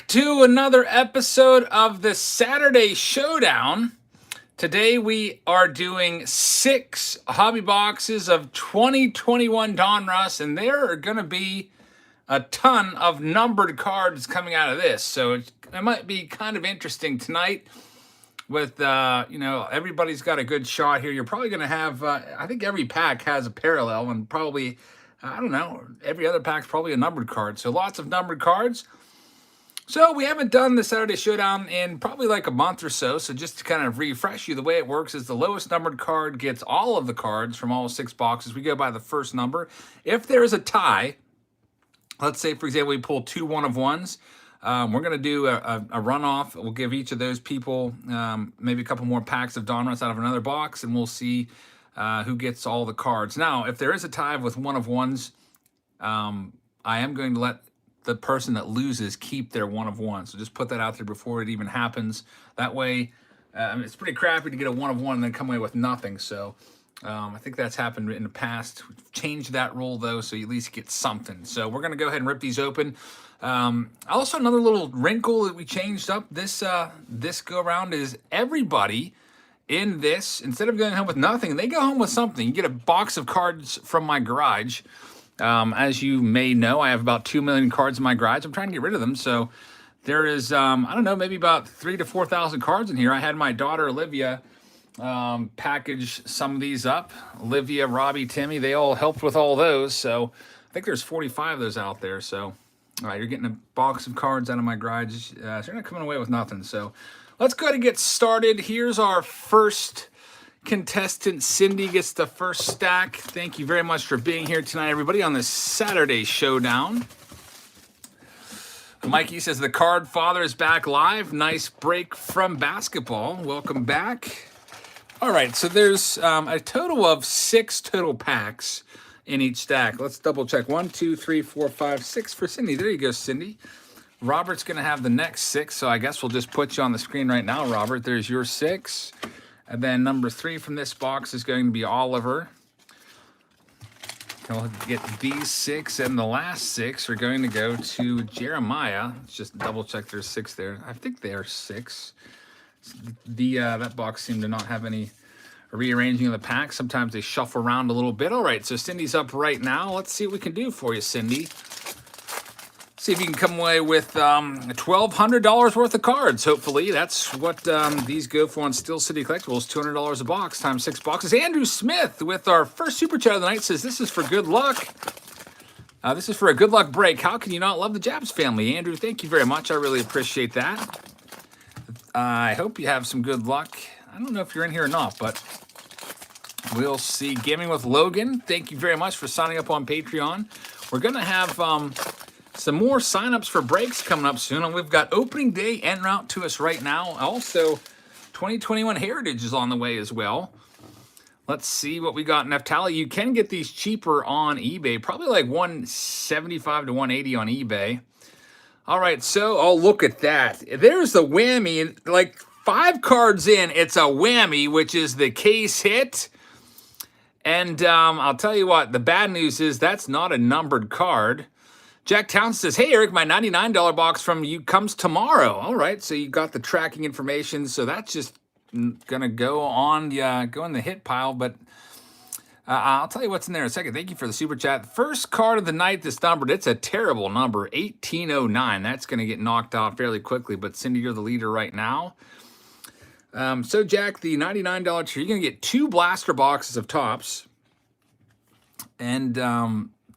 to another episode of the Saturday Showdown. Today we are doing 6 hobby boxes of 2021 Donruss, and there are going to be a ton of numbered cards coming out of this. So it might be kind of interesting tonight with, everybody's got a good shot here. You're probably going to have, I think every pack has a parallel, and probably, every other pack's probably a numbered card. So lots of numbered cards. So we haven't done the Saturday Showdown in probably like a month or so. So just to kind of refresh you, the way it works is the lowest numbered card gets all of the cards from all 6 boxes. We go by the first number. If there is a tie, let's say, for example, we pull 2 1-of-1s. We're going to do a runoff. We'll give each of those people maybe a couple more packs of Donruss out of another box, and we'll see who gets all the cards. Now, if there is a tie with 1-of-1s, I am going to let the person that loses keep their 1-of-1. So just put that out there before it even happens. That way, it's pretty crappy to get a 1-of-1 and then come away with nothing. So I think that's happened in the past. We've changed that rule, though, so you at least get something. So we're going to go ahead and rip these open. Also, another little wrinkle that we changed up this go-around is everybody in this, instead of going home with nothing, they go home with something. You get a box of cards from my garage. As you may know, I have about 2 million cards in my garage. I'm trying to get rid of them. So there is, I don't know, maybe about 3,000 to 4,000 cards in here. I had my daughter, Olivia, package some of these up. Olivia, Robbie, Timmy, they all helped with all those. So I think there's 45 of those out there. So, all right, you're getting a box of cards out of my garage. So you're not coming away with nothing. So let's go ahead and get started. Here's our first contestant. Cindy gets the first stack. Thank you very much for being here tonight, everybody, on this Saturday Showdown. Mikey says the card father is back live. Nice break from basketball. Welcome back. All right, so there's a total of 6 total packs in each stack. Let's double check. 1, 2, 3, 4, 5, 6 for Cindy. There you go, Cindy. Robert's going to have the next 6, so I guess we'll just put you on the screen right now, Robert. There's your 6. And then number 3 from this box is going to be Oliver. He'll get these 6, and the last 6 are going to go to Jeremiah. Let's just double check there's 6 there. I think they are 6. That box seemed to not have any rearranging of the pack. Sometimes they shuffle around a little bit. All right, so Cindy's up right now. Let's see what we can do for you, Cindy. See if you can come away with $1,200 worth of cards, hopefully. That's what these go for on Steel City Collectibles, $200 a box times 6 boxes. Andrew Smith with our first Super Chat of the night says, this is for good luck. This is for a good luck break. How can you not love the Jabs family? Andrew, thank you very much. I really appreciate that. I hope you have some good luck. I don't know if you're in here or not, but we'll see. Gaming with Logan, thank you very much for signing up on Patreon. We're going to have some more signups for breaks coming up soon, and we've got opening day en route to us right now. Also, 2021 Heritage is on the way as well. Let's see what we got. Neftali, you can get these cheaper on eBay, probably like $175 to $180 on eBay. All right, so, oh, look at that. There's the whammy. Like 5 cards in, it's a whammy, which is the case hit. And I'll tell you what, the bad news is that's not a numbered card. Jack Townsend says, hey, Eric, my $99 box from you comes tomorrow. All right, so you got the tracking information. So that's just going to go on, go in the hit pile. But I'll tell you what's in there in a second. Thank you for the super chat. First card of the night that's numbered. It's a terrible number, 1809. That's going to get knocked out fairly quickly. But Cindy, you're the leader right now. So, Jack, the $99 tier, you're going to get 2 blaster boxes of tops. And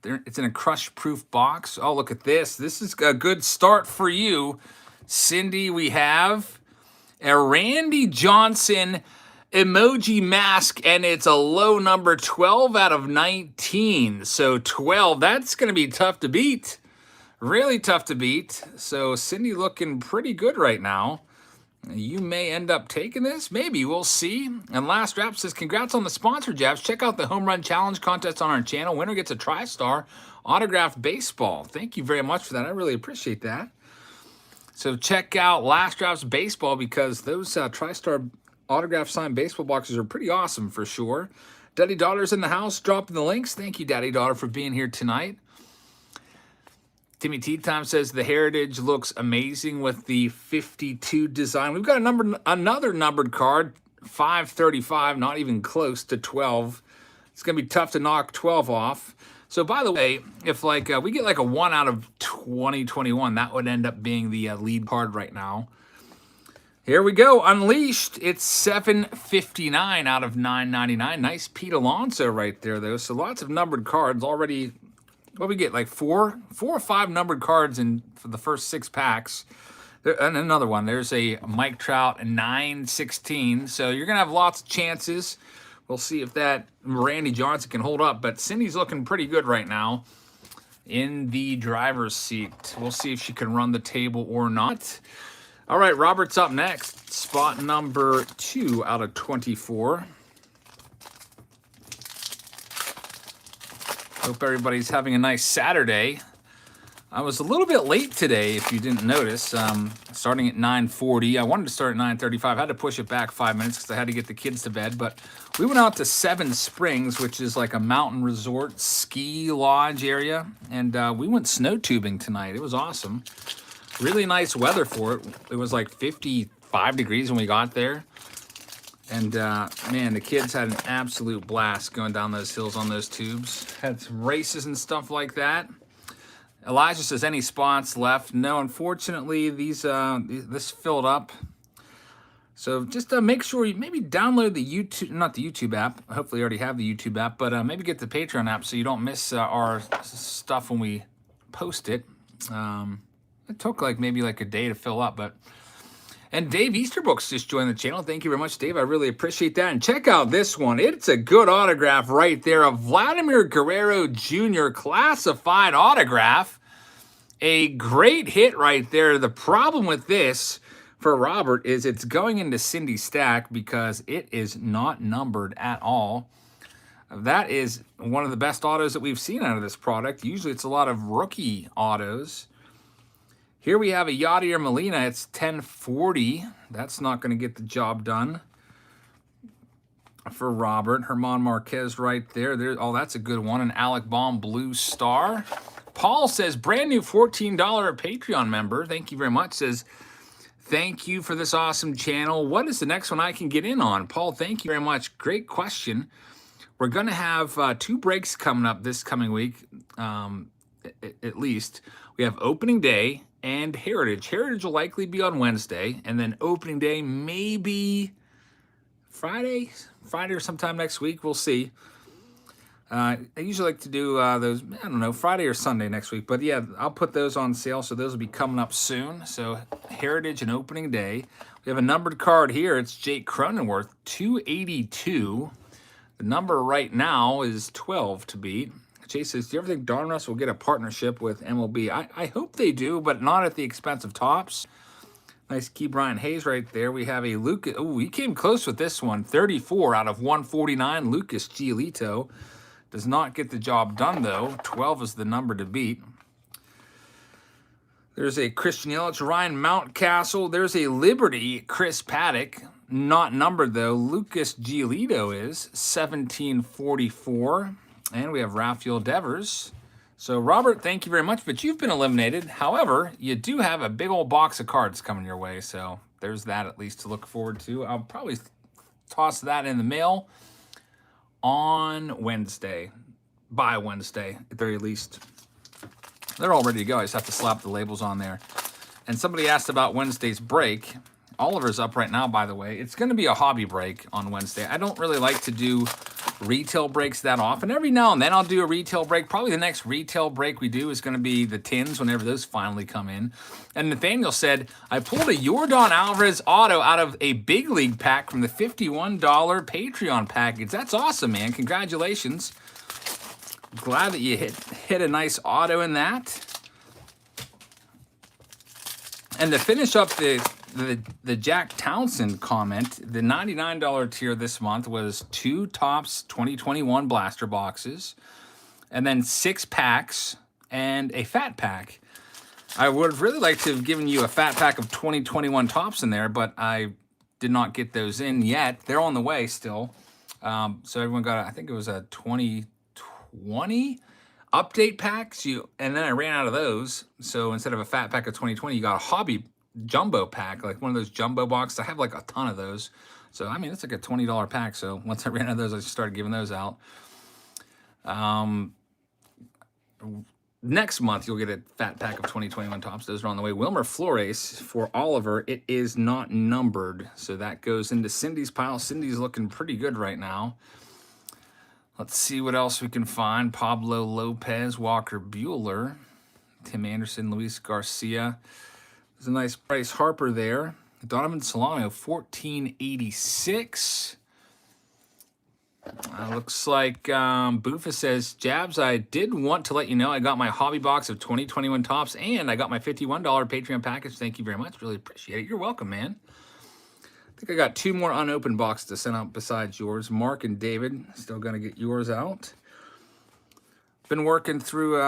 it's in a crush-proof box. Oh, look at this. This is a good start for you. Cindy, we have a Randy Johnson emoji mask, and it's a low number, 12 out of 19. So 12, that's going to be tough to beat. Really tough to beat. So Cindy looking pretty good right now. You may end up taking this. Maybe. We'll see. And Last Rap says, congrats on the sponsor, Jabs. Check out the Home Run Challenge contest on our channel. Winner gets a TriStar autographed baseball. Thank you very much for that. I really appreciate that. So check out Last Rap's baseball because those TriStar autograph signed baseball boxes are pretty awesome for sure. Daddy Daughter's in the house dropping the links. Thank you, Daddy Daughter, for being here tonight. Timmy Tea Time says the Heritage looks amazing with the 52 design. We've got another numbered card, 535, not even close to 12. It's going to be tough to knock 12 off. So, by the way, if like we get like a 1 out of 2021, that would end up being the lead card right now. Here we go. Unleashed. It's 759 out of 999. Nice Pete Alonso right there, though. So lots of numbered cards already. What we get, like four or five numbered cards in for the first 6 packs. And another one. There's a Mike Trout 916. So you're going to have lots of chances. We'll see if that Randy Johnson can hold up. But Cindy's looking pretty good right now in the driver's seat. We'll see if she can run the table or not. All right, Robert's up next. Spot number 2 out of 24. Hope everybody's having a nice Saturday. I was a little bit late today, if you didn't notice. Starting at 9:40. I wanted to start at 9:35. I had to push it back 5 minutes because I had to get the kids to bed. But we went out to Seven Springs, which is like a mountain resort ski lodge area. And we went snow tubing tonight. It was awesome. Really nice weather for it. It was like 55 degrees when we got there. And, man, the kids had an absolute blast going down those hills on those tubes. Had some races and stuff like that. Elijah says, any spots left? No, unfortunately, this filled up. So just make sure you maybe download the not the YouTube app. Hopefully you already have the YouTube app. But maybe get the Patreon app so you don't miss our stuff when we post it. It took maybe a day to fill up, and Dave Easterbrook's just joined the channel. Thank you very much, Dave. I really appreciate that. And check out this one. It's a good autograph right there. A Vladimir Guerrero Jr. classified autograph. A great hit right there. The problem with this for Robert is it's going into Cindy's stack because it is not numbered at all. That is one of the best autos that we've seen out of this product. Usually it's a lot of rookie autos. Here we have a Yadier Molina. It's 1040. That's not going to get the job done for Robert. Herman Marquez right there. Oh, that's a good one. An Alec Baum Blue Star. Paul says, brand new $14 Patreon member. Thank you very much. Says, thank you for this awesome channel. What is the next one I can get in on? Paul, thank you very much. Great question. We're going to have 2 breaks coming up this coming week, at least. We have opening day and Heritage. Heritage will likely be on Wednesday, and then opening day maybe Friday or sometime next week. We'll see. I usually like to do those, I don't know, Friday or Sunday next week. But yeah, I'll put those on sale, so those will be coming up soon. So Heritage and opening day. We have a numbered card here. It's Jake Cronenworth, 282. The number right now is 12 to beat. Chase says, do you ever think Donruss will get a partnership with MLB? I hope they do, but not at the expense of Topps. Nice Key Brian Hayes right there. We have a Lucas. Oh, he came close with this one. 34 out of 149. Lucas Giolito. Does not get the job done, though. 12 is the number to beat. There's a Christian Yelich, Ryan Mountcastle. There's a Liberty, Chris Paddock. Not numbered, though. Lucas Giolito is 1744. And we have Rafael Devers. So, Robert, thank you very much, but you've been eliminated. However, you do have a big old box of cards coming your way, so there's that at least to look forward to. I'll probably toss that in the mail on Wednesday, by Wednesday, at the very least. They're all ready to go. I just have to slap the labels on there. And somebody asked about Wednesday's break. Oliver's up right now, by the way. It's going to be a hobby break on Wednesday. I don't really like to do retail breaks that often. Every now and then I'll do a retail break. Probably the next retail break we do is going to be the tins whenever those finally come in. And Nathaniel said, I pulled a Yordan Alvarez auto out of a big league pack from the $51 Patreon package. That's awesome, man. Congratulations. Glad that you hit a nice auto in that. And to finish up the Jack Townsend comment, the $99 tier this month was 2 Topps 2021 blaster boxes, and then 6 packs and a fat pack. I would have really liked to have given you a fat pack of 2021 Topps in there, but I did not get those in yet. They're on the way still. So everyone got, I think it was a 2020 update packs, and then I ran out of those. So instead of a fat pack of 2020, you got a hobby jumbo pack, like one of those jumbo boxes. I have like a ton of those. So, I mean, it's like a $20 pack. So once I ran out of those, I started giving those out. Next month, you'll get a fat pack of 2021 Topps. Those are on the way. Wilmer Flores for Oliver. It is not numbered. So that goes into Cindy's pile. Cindy's looking pretty good right now. Let's see what else we can find. Pablo Lopez, Walker Buehler, Tim Anderson, Luis Garcia. There's a nice Bryce Harper there. Donovan Solano, 1486. Looks like Boofa says, Jabs, I did want to let you know I got my hobby box of 2021 Topps, and I got my $51 Patreon package. Thank you very much. Really appreciate it. You're welcome, man. I think I got 2 more unopened boxes to send out besides yours. Mark and David, still going to get yours out. Been working through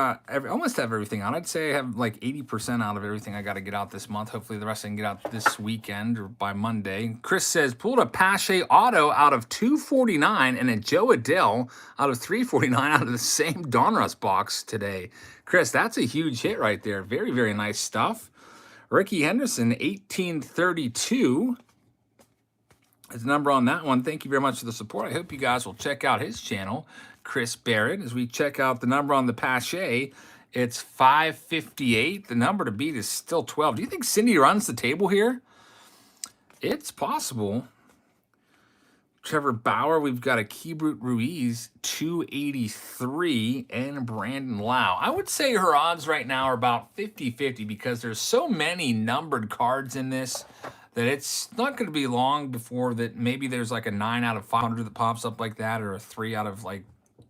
almost have everything out. I'd say I have like 80% out of everything I got to get out this month. Hopefully the rest I can get out this weekend or by Monday. Chris says, pulled a Pache Auto out of 249 and a Joe Adele out of 349 out of the same Donruss box today. Chris, that's a huge hit right there. Very, very nice stuff. Ricky Henderson, 1832. His number on that one. Thank you very much for the support. I hope you guys will check out his channel, Chris Barrett. As we check out the number on the Pache, it's 558. The number to beat is still 12. Do you think Cindy runs the table here? It's possible. Trevor Bauer, we've got a Keibert Ruiz, 283, and Brandon Lau. I would say her odds right now are about 50-50 because there's so many numbered cards in this that it's not going to be long before that maybe there's like a 9 out of 500 that pops up like that, or a 3 out of like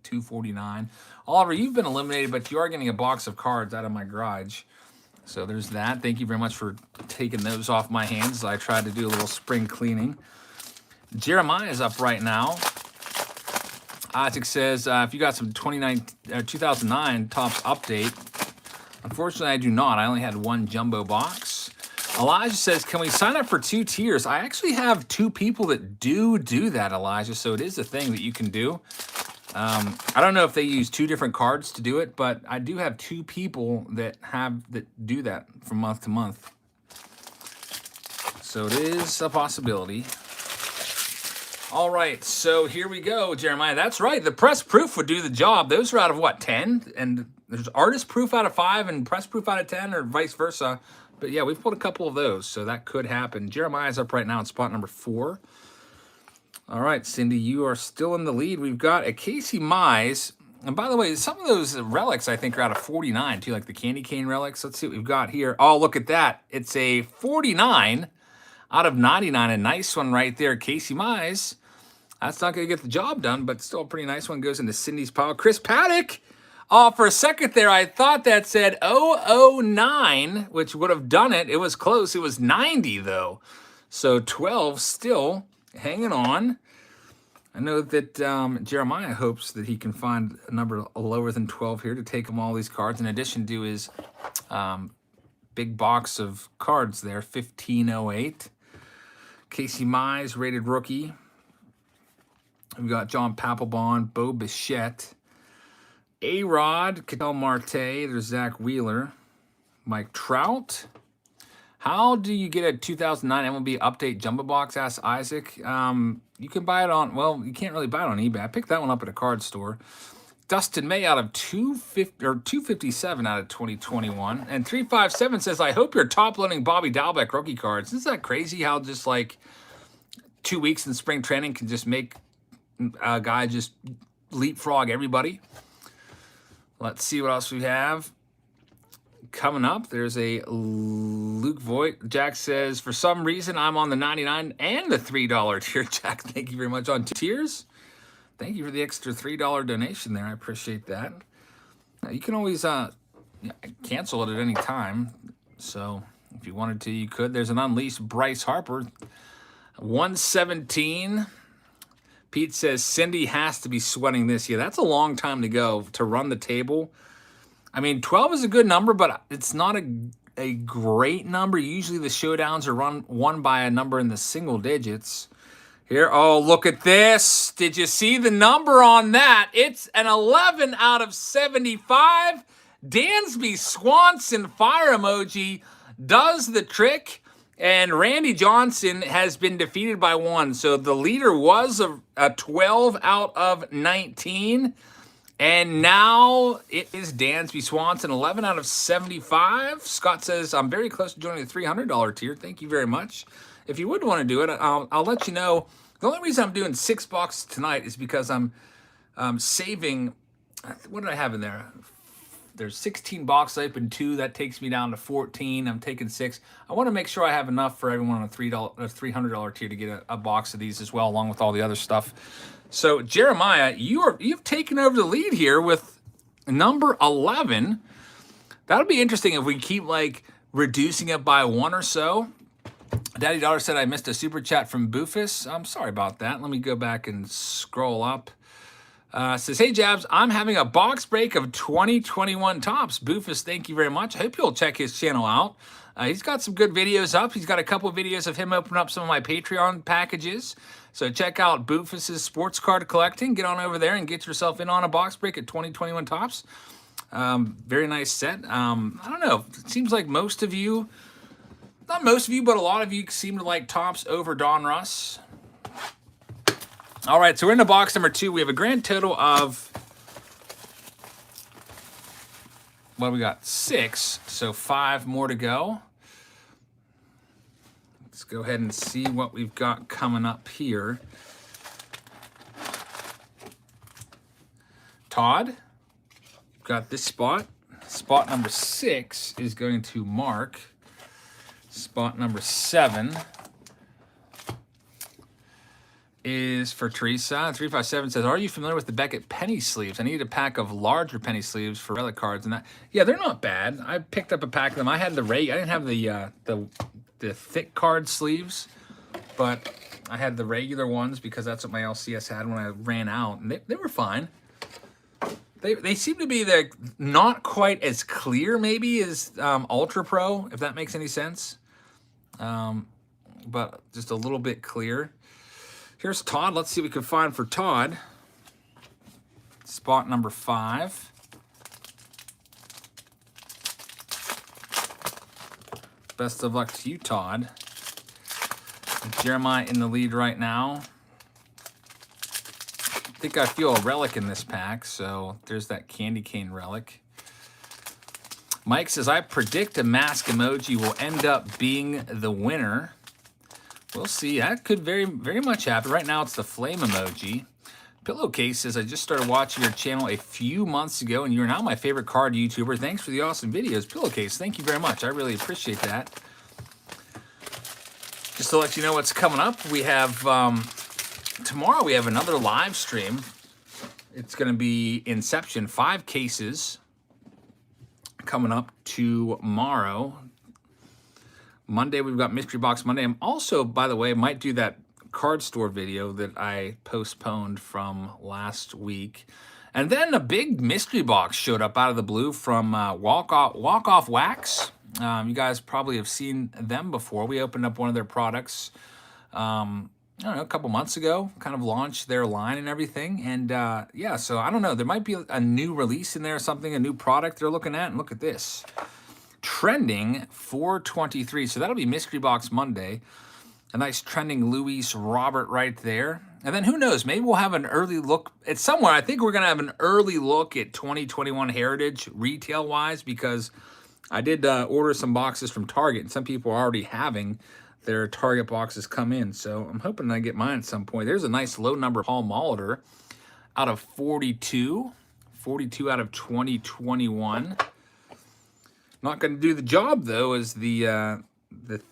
249. Oliver, you've been eliminated, but you are getting a box of cards out of my garage. So there's that. Thank you very much for taking those off my hands. I tried to do a little spring cleaning. Jeremiah is up right now. Isaac says, if you got some 2009 Topps update. Unfortunately, I do not. I only had 1 jumbo box. Elijah says, can we sign up for 2 tiers? I actually have 2 people that do that, Elijah, so it is a thing that you can do. I don't know if they use 2 different cards to do it, but I do have 2 people that do that from month to month. So it is a possibility. All right, so here we go, Jeremiah. That's right, the press proof would do the job. Those are out of what, 10? And there's artist proof out of 5 and press proof out of 10, or vice versa. But yeah, we've pulled a couple of those, so that could happen. Jeremiah's up right now in spot number 4. All right, Cindy, you are still in the lead. We've got a Casey Mize. And by the way, some of those relics, I think, are out of 49, too, like the candy cane relics. Let's see what we've got here. Oh, look at that. It's a 49 out of 99. A nice one right there, Casey Mize. That's not going to get the job done, but still a pretty nice one. Goes into Cindy's pile. Chris Paddock. Oh, for a second there, I thought that said 009, which would have done it. It was close. It was 90, though. So 12 still hanging on. I know that Jeremiah hopes that he can find a number lower than 12 here to take him all these cards, in addition to his big box of cards there, 1508. Casey Mize, rated rookie. We've got John Papelbon, Bo Bichette, A-Rod, Ketel Marte, there's Zach Wheeler, Mike Trout. How do you get a 2009 MLB update jumbo box? Asked Isaac. You can buy it on, well, you can't really buy it on eBay. I picked that one up at a card store. Dustin May out of 257 out of 2021. And 357 says, I hope you're top-loading Bobby Dalbec rookie cards. Isn't that crazy how just like 2 weeks in spring training can just make a guy just leapfrog everybody? Let's see what else we have. Coming up, there's a Luke Voigt. Jack says, for some reason, I'm on the 99 and the $3 tier. Jack, thank you very much on tiers. Thank you for the extra $3 donation there. I appreciate that. You can always cancel it at any time. So if you wanted to, you could. There's an unleashed Bryce Harper. 117. Pete says, Cindy has to be sweating this. Yeah, that's a long time to go to run the table. I mean, 12 is a good number, but it's not a great number. Usually the showdowns are won by a number in the single digits. Here, oh, look at this. Did you see the number on that? It's an 11 out of 75. Dansby Swanson fire emoji does the trick, and Randy Johnson has been defeated by 1. So the leader was a 12 out of 19, and now it is Dansby Swanson, 11 out of 75. Scott says, I'm very close to joining the $300 tier. Thank you very much. If you would want to do it, I'll let you know. The only reason I'm doing 6 boxes tonight is because I'm saving. What did I have in there? There's 16 boxes. I opened 2. That takes me down to 14. I'm taking 6. I want to make sure I have enough for everyone on a $300 tier to get a box of these as well, along with all the other stuff. So Jeremiah, you've taken over the lead here with number 11. That'll be interesting if we keep like reducing it by 1 or so. Daddy Daughter said I missed a super chat from Boofus. I'm sorry about that. Let me go back and scroll up. Says, hey, Jabs, I'm having a box break of 2021 Topps. Boofus, thank you very much. I hope you'll check his channel out. He's got some good videos up. He's got a couple of videos of him opening up some of my Patreon packages. So check out Boofus's sports card collecting. Get on over there and get yourself in on a box break at 2021 Topps. Very nice set. I don't know. It seems like most of you, not most of you, but a lot of you seem to like Topps over Donruss. All right, so we're into box number 2. We have a grand total of, well, we got 6, so 5 more to go. Let's go ahead and see what we've got coming up here. Todd, we've got this spot. Spot number 6 is going to Mark. Spot number 7 is for Teresa. 357 says, are you familiar with the Beckett penny sleeves? I need a pack of larger penny sleeves for relic cards. And that, yeah, they're not bad. I picked up a pack of them. I had the I didn't have the thick card sleeves, but I had the regular ones because that's what my LCS had when I ran out, and they were fine. They seem to be not quite as clear maybe as Ultra Pro, if that makes any sense, but just a little bit clear. Here's Todd. Let's see what we can find for Todd. Spot number 5. Best of luck to you, Todd. Jeremiah in the lead right now. I think I feel a relic in this pack, so there's that candy cane relic. Mike says, I predict a mask emoji will end up being the winner. We'll see. That could very, very much happen. Right now, it's the flame emoji. Pillowcase says, I just started watching your channel a few months ago, and you're now my favorite card YouTuber. Thanks for the awesome videos. Pillowcase, thank you very much. I really appreciate that. Just to let you know what's coming up, we have, tomorrow we have another live stream. It's going to be Inception, 5 cases coming up tomorrow. Monday, we've got Mystery Box Monday. I'm also, by the way, might do that card store video that I postponed from last week. And then a big mystery box showed up out of the blue from Walk Off Wax. You guys probably have seen them before. We opened up one of their products, I don't know, a couple months ago, kind of launched their line and everything. And yeah, so I don't know. There might be a new release in there or something, a new product they're looking at. And look at this. Trending 423. So that'll be Mystery Box Monday. A nice trending Luis Robert right there. And then who knows, maybe we'll have an early look at somewhere. I think we're going to have an early look at 2021 Heritage retail-wise, because I did order some boxes from Target, and some people are already having their Target boxes come in. So I'm hoping I get mine at some point. There's a nice low number Paul Molitor out of 42. 42 out of 2021. Not going to do the job, though, as the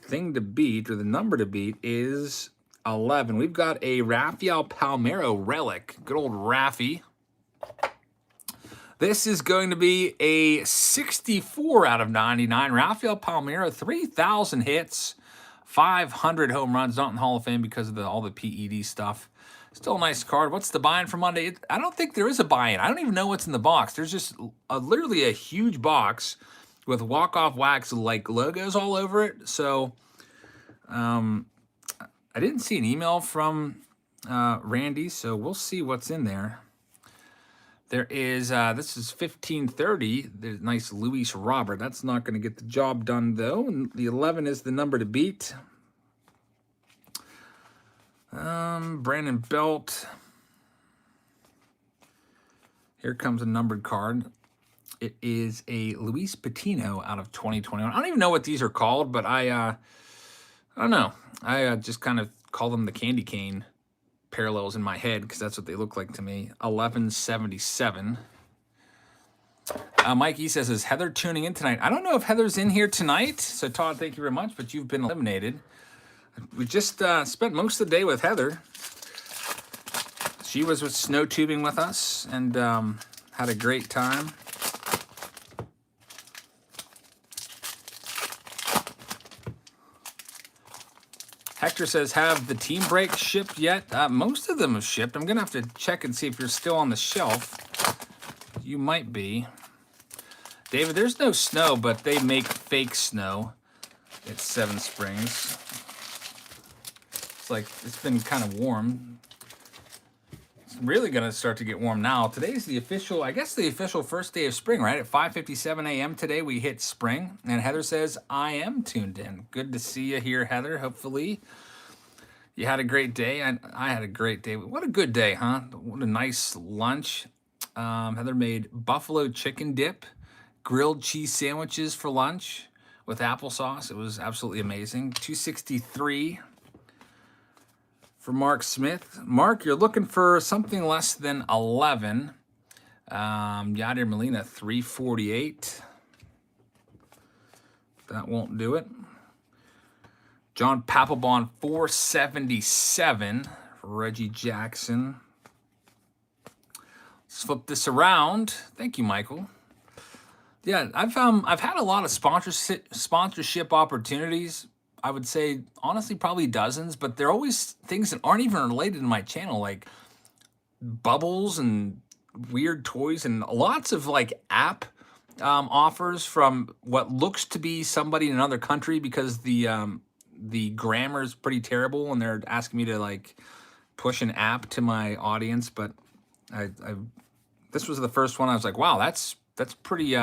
thing to beat, or the number to beat, is 11. We've got a Rafael Palmeiro relic. Good old Rafi. This is going to be a 64 out of 99. Rafael Palmeiro, 3,000 hits, 500 home runs. Not in the Hall of Fame because of all the PED stuff. Still a nice card. What's the buy-in for Monday? I don't think there is a buy-in. I don't even know what's in the box. There's just literally a huge box with walk-off wax like logos all over it. So I didn't see an email from Randy, so we'll see what's in there. There is, this is 1530. There's nice Luis Robert. That's not going to get the job done, though. And the 11 is the number to beat. Brandon Belt. Here comes a numbered card. It is a Luis Patino out of 2021. I don't even know what these are called, but I don't know. I just kind of call them the candy cane parallels in my head because that's what they look like to me. 1177. Mikey says, is Heather tuning in tonight? I don't know if Heather's in here tonight. So Todd, thank you very much, but you've been eliminated. We just spent most of the day with Heather. She was with snow tubing with us and had a great time. Hector says, have the team breaks shipped yet? Most of them have shipped. I'm going to have to check and see if you're still on the shelf. You might be. David, there's no snow, but they make fake snow at Seven Springs. It's like, it's been kind of warm. It's really going to start to get warm now. Today's the official, I guess the official first day of spring, right? At 5:57 a.m. today, we hit spring. And Heather says, I am tuned in. Good to see you here, Heather. Hopefully you had a great day. I had a great day. What a good day, huh? What a nice lunch. Heather made buffalo chicken dip, grilled cheese sandwiches for lunch with applesauce. It was absolutely amazing. 263 for Mark Smith. Mark, you're looking for something less than 11. Yadier Molina, 348. That won't do it. John Papelbon, 477. Reggie Jackson. Let's flip this around. Thank you, Michael. Yeah, I've had a lot of sponsorship opportunities. I would say, honestly, probably dozens, but they're always things that aren't even related to my channel, like bubbles and weird toys and lots of like app offers from what looks to be somebody in another country because the grammar is pretty terrible and they're asking me to like push an app to my audience. But this was the first one I was like, wow, that's pretty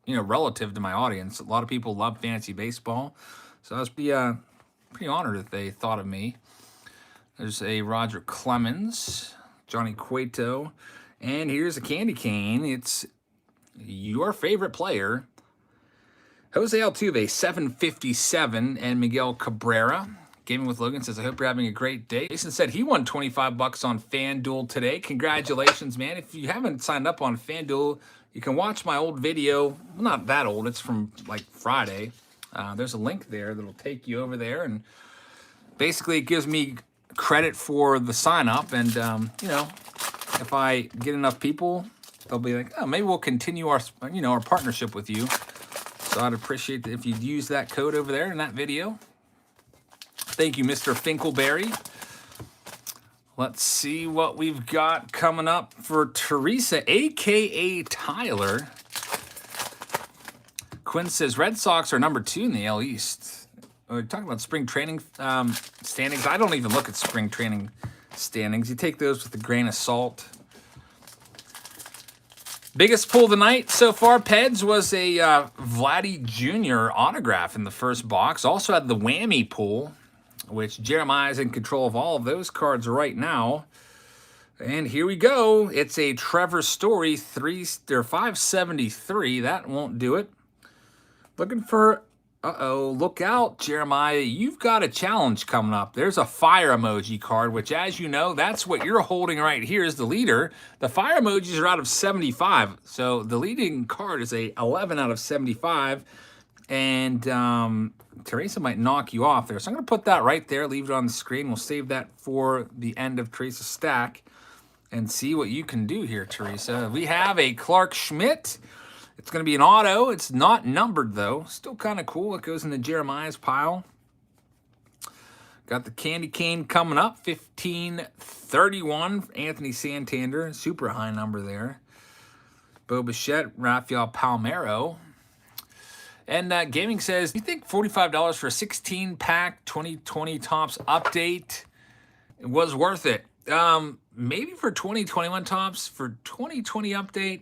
relative to my audience. A lot of people love fantasy baseball. So I was pretty honored that they thought of me. There's a Roger Clemens, Johnny Cueto, and here's a candy cane. It's your favorite player, Jose Altuve, 757, and Miguel Cabrera. Gaming with Logan says, I hope you're having a great day. Jason said he won $25 on FanDuel today. Congratulations, man. If you haven't signed up on FanDuel, you can watch my old video. Well, not that old. It's from like Friday. There's a link there that'll take you over there, and basically it gives me credit for the sign up. And if I get enough people, they'll be like, oh, maybe we'll continue our partnership with you. So I'd appreciate it if you'd use that code over there in that video. Thank you, Mr. Finkelberry. Let's see what we've got coming up for Teresa, a.k.a. Tyler. Quinn says, Red Sox are number 2 in the AL East. We're talking about spring training standings. I don't even look at spring training standings. You take those with a grain of salt. Biggest pull of the night so far, Peds, was a Vladdy Jr. autograph in the first box. Also had the whammy pull, which Jeremiah is in control of all of those cards right now. And here we go. It's a Trevor Story 573. That won't do it. Looking for, look out, Jeremiah. You've got a challenge coming up. There's a fire emoji card, which, as you know, that's what you're holding right here is the leader. The fire emojis are out of 75. So the leading card is a 11 out of 75. And Teresa might knock you off there. So I'm going to put that right there, leave it on the screen. We'll save that for the end of Teresa's stack and see what you can do here, Teresa. We have a Clark Schmidt. It's going to be an auto. It's not numbered, though. Still kind of cool. It goes into Jeremiah's pile. Got the candy cane coming up. 1531. Anthony Santander. Super high number there. Bo Bichette. Rafael Palmeiro. And Gaming says, do you think $45 for a 16-pack 2020 Topps update was worth it? Maybe for 2021 tops. For 2020 update,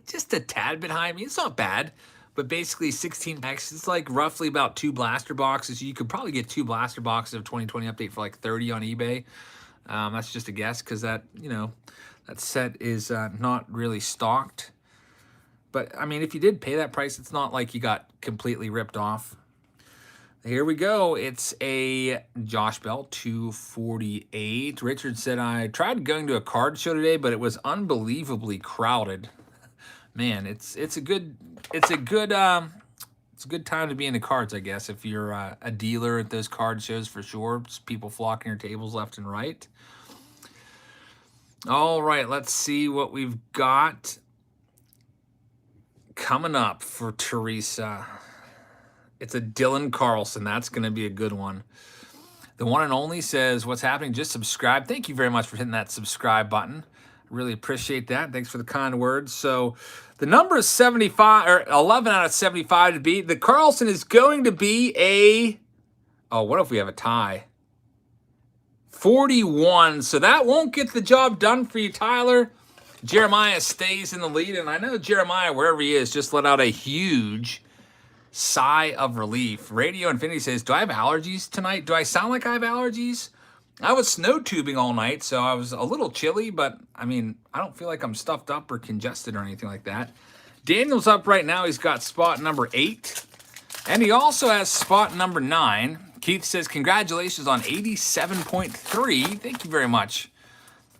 just a tad bit high. I mean, it's not bad, but basically 16 packs. It's like roughly about 2 blaster boxes. You could probably get 2 blaster boxes of 2020 update for like 30 on eBay. That's just a guess because that, that set is not really stocked. But I mean, if you did pay that price, it's not like you got completely ripped off. Here we go. It's a Josh Bell 248. Richard said, I tried going to a card show today, but it was unbelievably crowded. Man, it's a good time to be into cards, I guess, if you're a dealer at those card shows for sure. Just people flocking your tables left and right. All right, let's see what we've got coming up for Teresa. It's a Dylan Carlson. That's going to be a good one. The one and only says, what's happening? Just subscribe. Thank you very much for hitting that subscribe button. Really appreciate that. Thanks for the kind words. So the number is 75 or 11 out of 75 to beat. The Carlson is going to be a, oh, what if we have a tie? 41. So that won't get the job done for you, Tyler. Jeremiah stays in the lead. And I know Jeremiah, wherever he is, just let out a huge sigh of relief. Radio Infinity says, do I have allergies tonight? Do I sound like I have allergies? I was snow tubing all night, so I was a little chilly, but I mean, I don't feel like I'm stuffed up or congested or anything like that. Daniel's up right now. He's got spot number 8, and he also has spot number 9. Keith says, congratulations on 87.3. Thank you very much.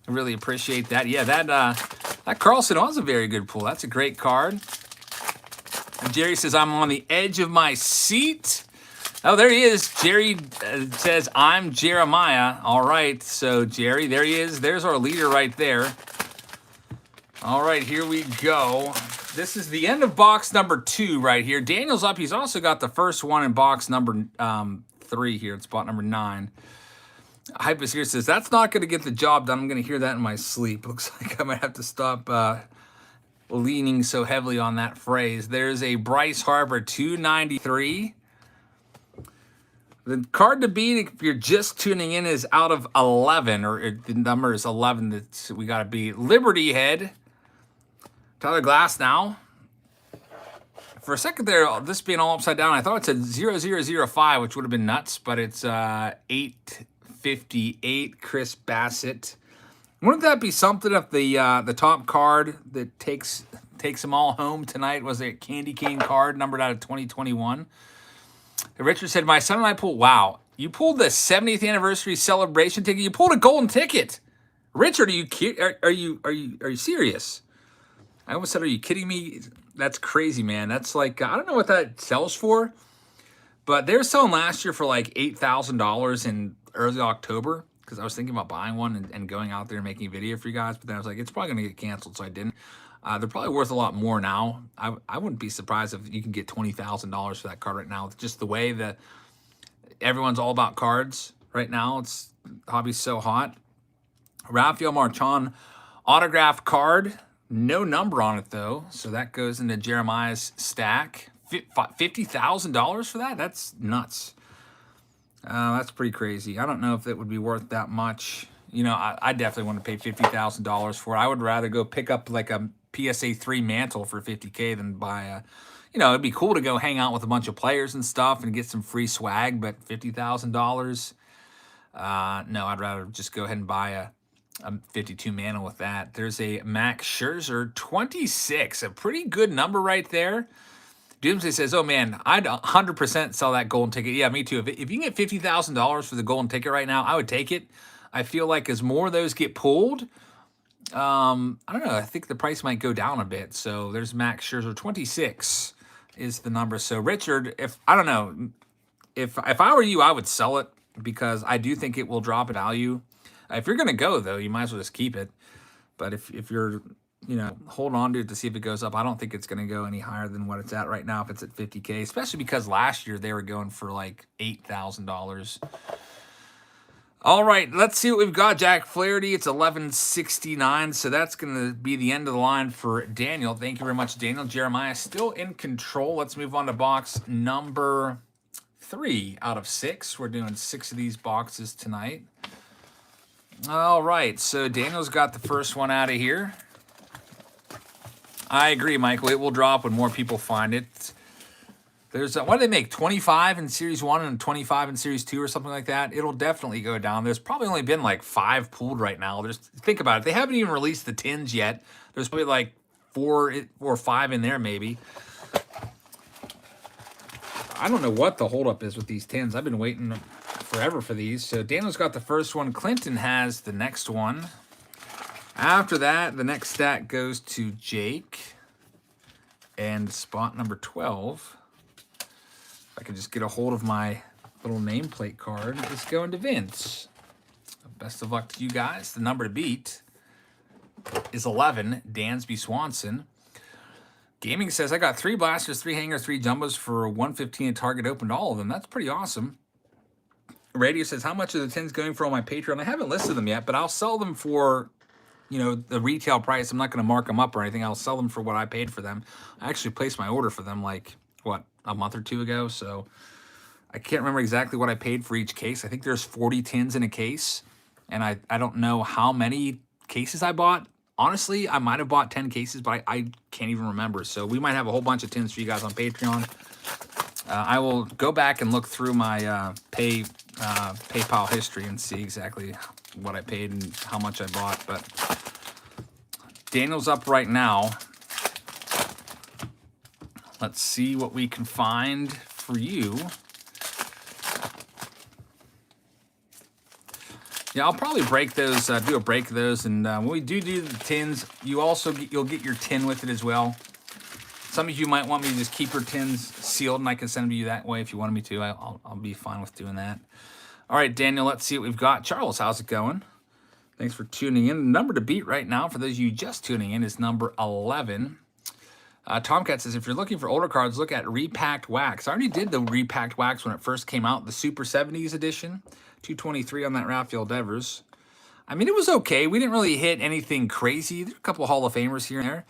I really appreciate that. Yeah, that Carlson was a very good pull. That's a great card. And Jerry says, I'm on the edge of my seat. Oh, there he is. Jerry says, I'm Jeremiah. All right, so Jerry, there he is. There's our leader right there. All right, here we go. This is the end of box number 2 right here. Daniel's up. He's also got the first one in box number 3 here. It's spot number 9. Hypus here says, that's not going to get the job done. I'm going to hear that in my sleep. Looks like I might have to stop leaning so heavily on that phrase. There's a Bryce Harper 293. The card to beat, if you're just tuning in, is out of 11, or the number is 11 that we got to beat. Liberty Head. Tyler Glass now. For a second there, this being all upside down, I thought it said 0005, which would have been nuts, but it's 858 Chris Bassett. Wouldn't that be something if the top card that takes them all home tonight was a candy cane card numbered out of 2021? Richard said, my son and I pulled, wow, you pulled the 70th anniversary celebration ticket. You pulled a golden ticket. Richard, are you serious? I almost said, are you kidding me? That's crazy, man. That's like, I don't know what that sells for, but they were selling last year for like $8,000 in early October, because I was thinking about buying one and going out there and making a video for you guys, but then I was like, it's probably going to get canceled, so I didn't. They're probably worth a lot more now. I wouldn't be surprised if you can get $20,000 for that card right now. It's just the way that everyone's all about cards right now. It's hobby's so hot. Rafael Marchand autographed card. No number on it, though, so that goes into Jeremiah's stack. $50,000 for that? That's nuts. That's pretty crazy. I don't know if it would be worth that much. You know, I definitely want to pay $50,000 for it. I would rather go pick up like a PSA 3 mantle for $50K than buy a, you know, it'd be cool to go hang out with a bunch of players and stuff and get some free swag, but $50,000, no, I'd rather just go ahead and buy a 52 mantle with that. There's a Max Scherzer 26, a pretty good number right there. Doomsday says, oh man, I'd 100% sell that golden ticket. Yeah, me too. If you can get $50,000 for the golden ticket right now, I would take it. I feel like as more of those get pulled, I don't know, I think the price might go down a bit. So there's Max Scherzer 26 is the number. So Richard, if I don't know, if I were you, I would sell it because I do think it will drop in value. If you're going to go, though, you might as well just keep it. But if you're, you know, hold on to it to see if it goes up, I don't think it's going to go any higher than what it's at right now if it's at $50K, especially because last year they were going for like $8,000. All right, let's see what we've got. Jack Flaherty, it's 1169, so that's going to be the end of the line for Daniel. Thank you very much, Daniel. Jeremiah still in control. Let's move on to box number 3 out of 6. We're doing 6 of these boxes tonight. All right, so Daniel's got the first one out of here. I agree, Michael. It will drop when more people find it. There's what do they make? 25 in Series 1 and 25 in Series 2 or something like that. It'll definitely go down. There's probably only been like 5 pulled right now. Think about it. They haven't even released the tins yet. There's probably like 4 or 5 in there maybe. I don't know what the holdup is with these tins. I've been waiting forever for these. So Daniel's got the first one. Clinton has the next one. After that, the next stack goes to Jake. And spot number 12. If I can just get a hold of my little nameplate card, it's going to Vince. Best of luck to you guys. The number to beat is 11, Dansby Swanson. Gaming says, I got 3 blasters, 3 hangers, 3 jumbos for 115 at target, opened all of them. That's pretty awesome. Radio says, how much are the tins going for on my Patreon? I haven't listed them yet, but I'll sell them for, you know, the retail price. I'm not going to mark them up or anything. I'll sell them for what I paid for them. I actually placed my order for them like, what, a month or 2 ago. So I can't remember exactly what I paid for each case. I think there's 40 tins in a case. And I don't know how many cases I bought. Honestly, I might have bought 10 cases, but I can't even remember. So we might have a whole bunch of tins for you guys on Patreon. I will go back and look through my PayPal history and see exactly what I paid and how much I bought. But Daniel's up right now. Let's see what we can find for you. Yeah, I'll probably break those, do a break of those, and when we do the tins, you'll get your tin with it as well. Some of you might want me to just keep your tins sealed, and I can send them to you that way if you wanted me to. I'll be fine with doing that. All right, Daniel, let's see what we've got. Charles, how's it going? Thanks for tuning in. The number to beat right now, for those of you just tuning in, is number 11. Tomcat says, if you're looking for older cards, look at Repacked Wax. I already did the Repacked Wax when it first came out, the Super 70s edition. 223 on that Rafael Devers. I mean, it was okay. We didn't really hit anything crazy. There's a couple of Hall of Famers here and there.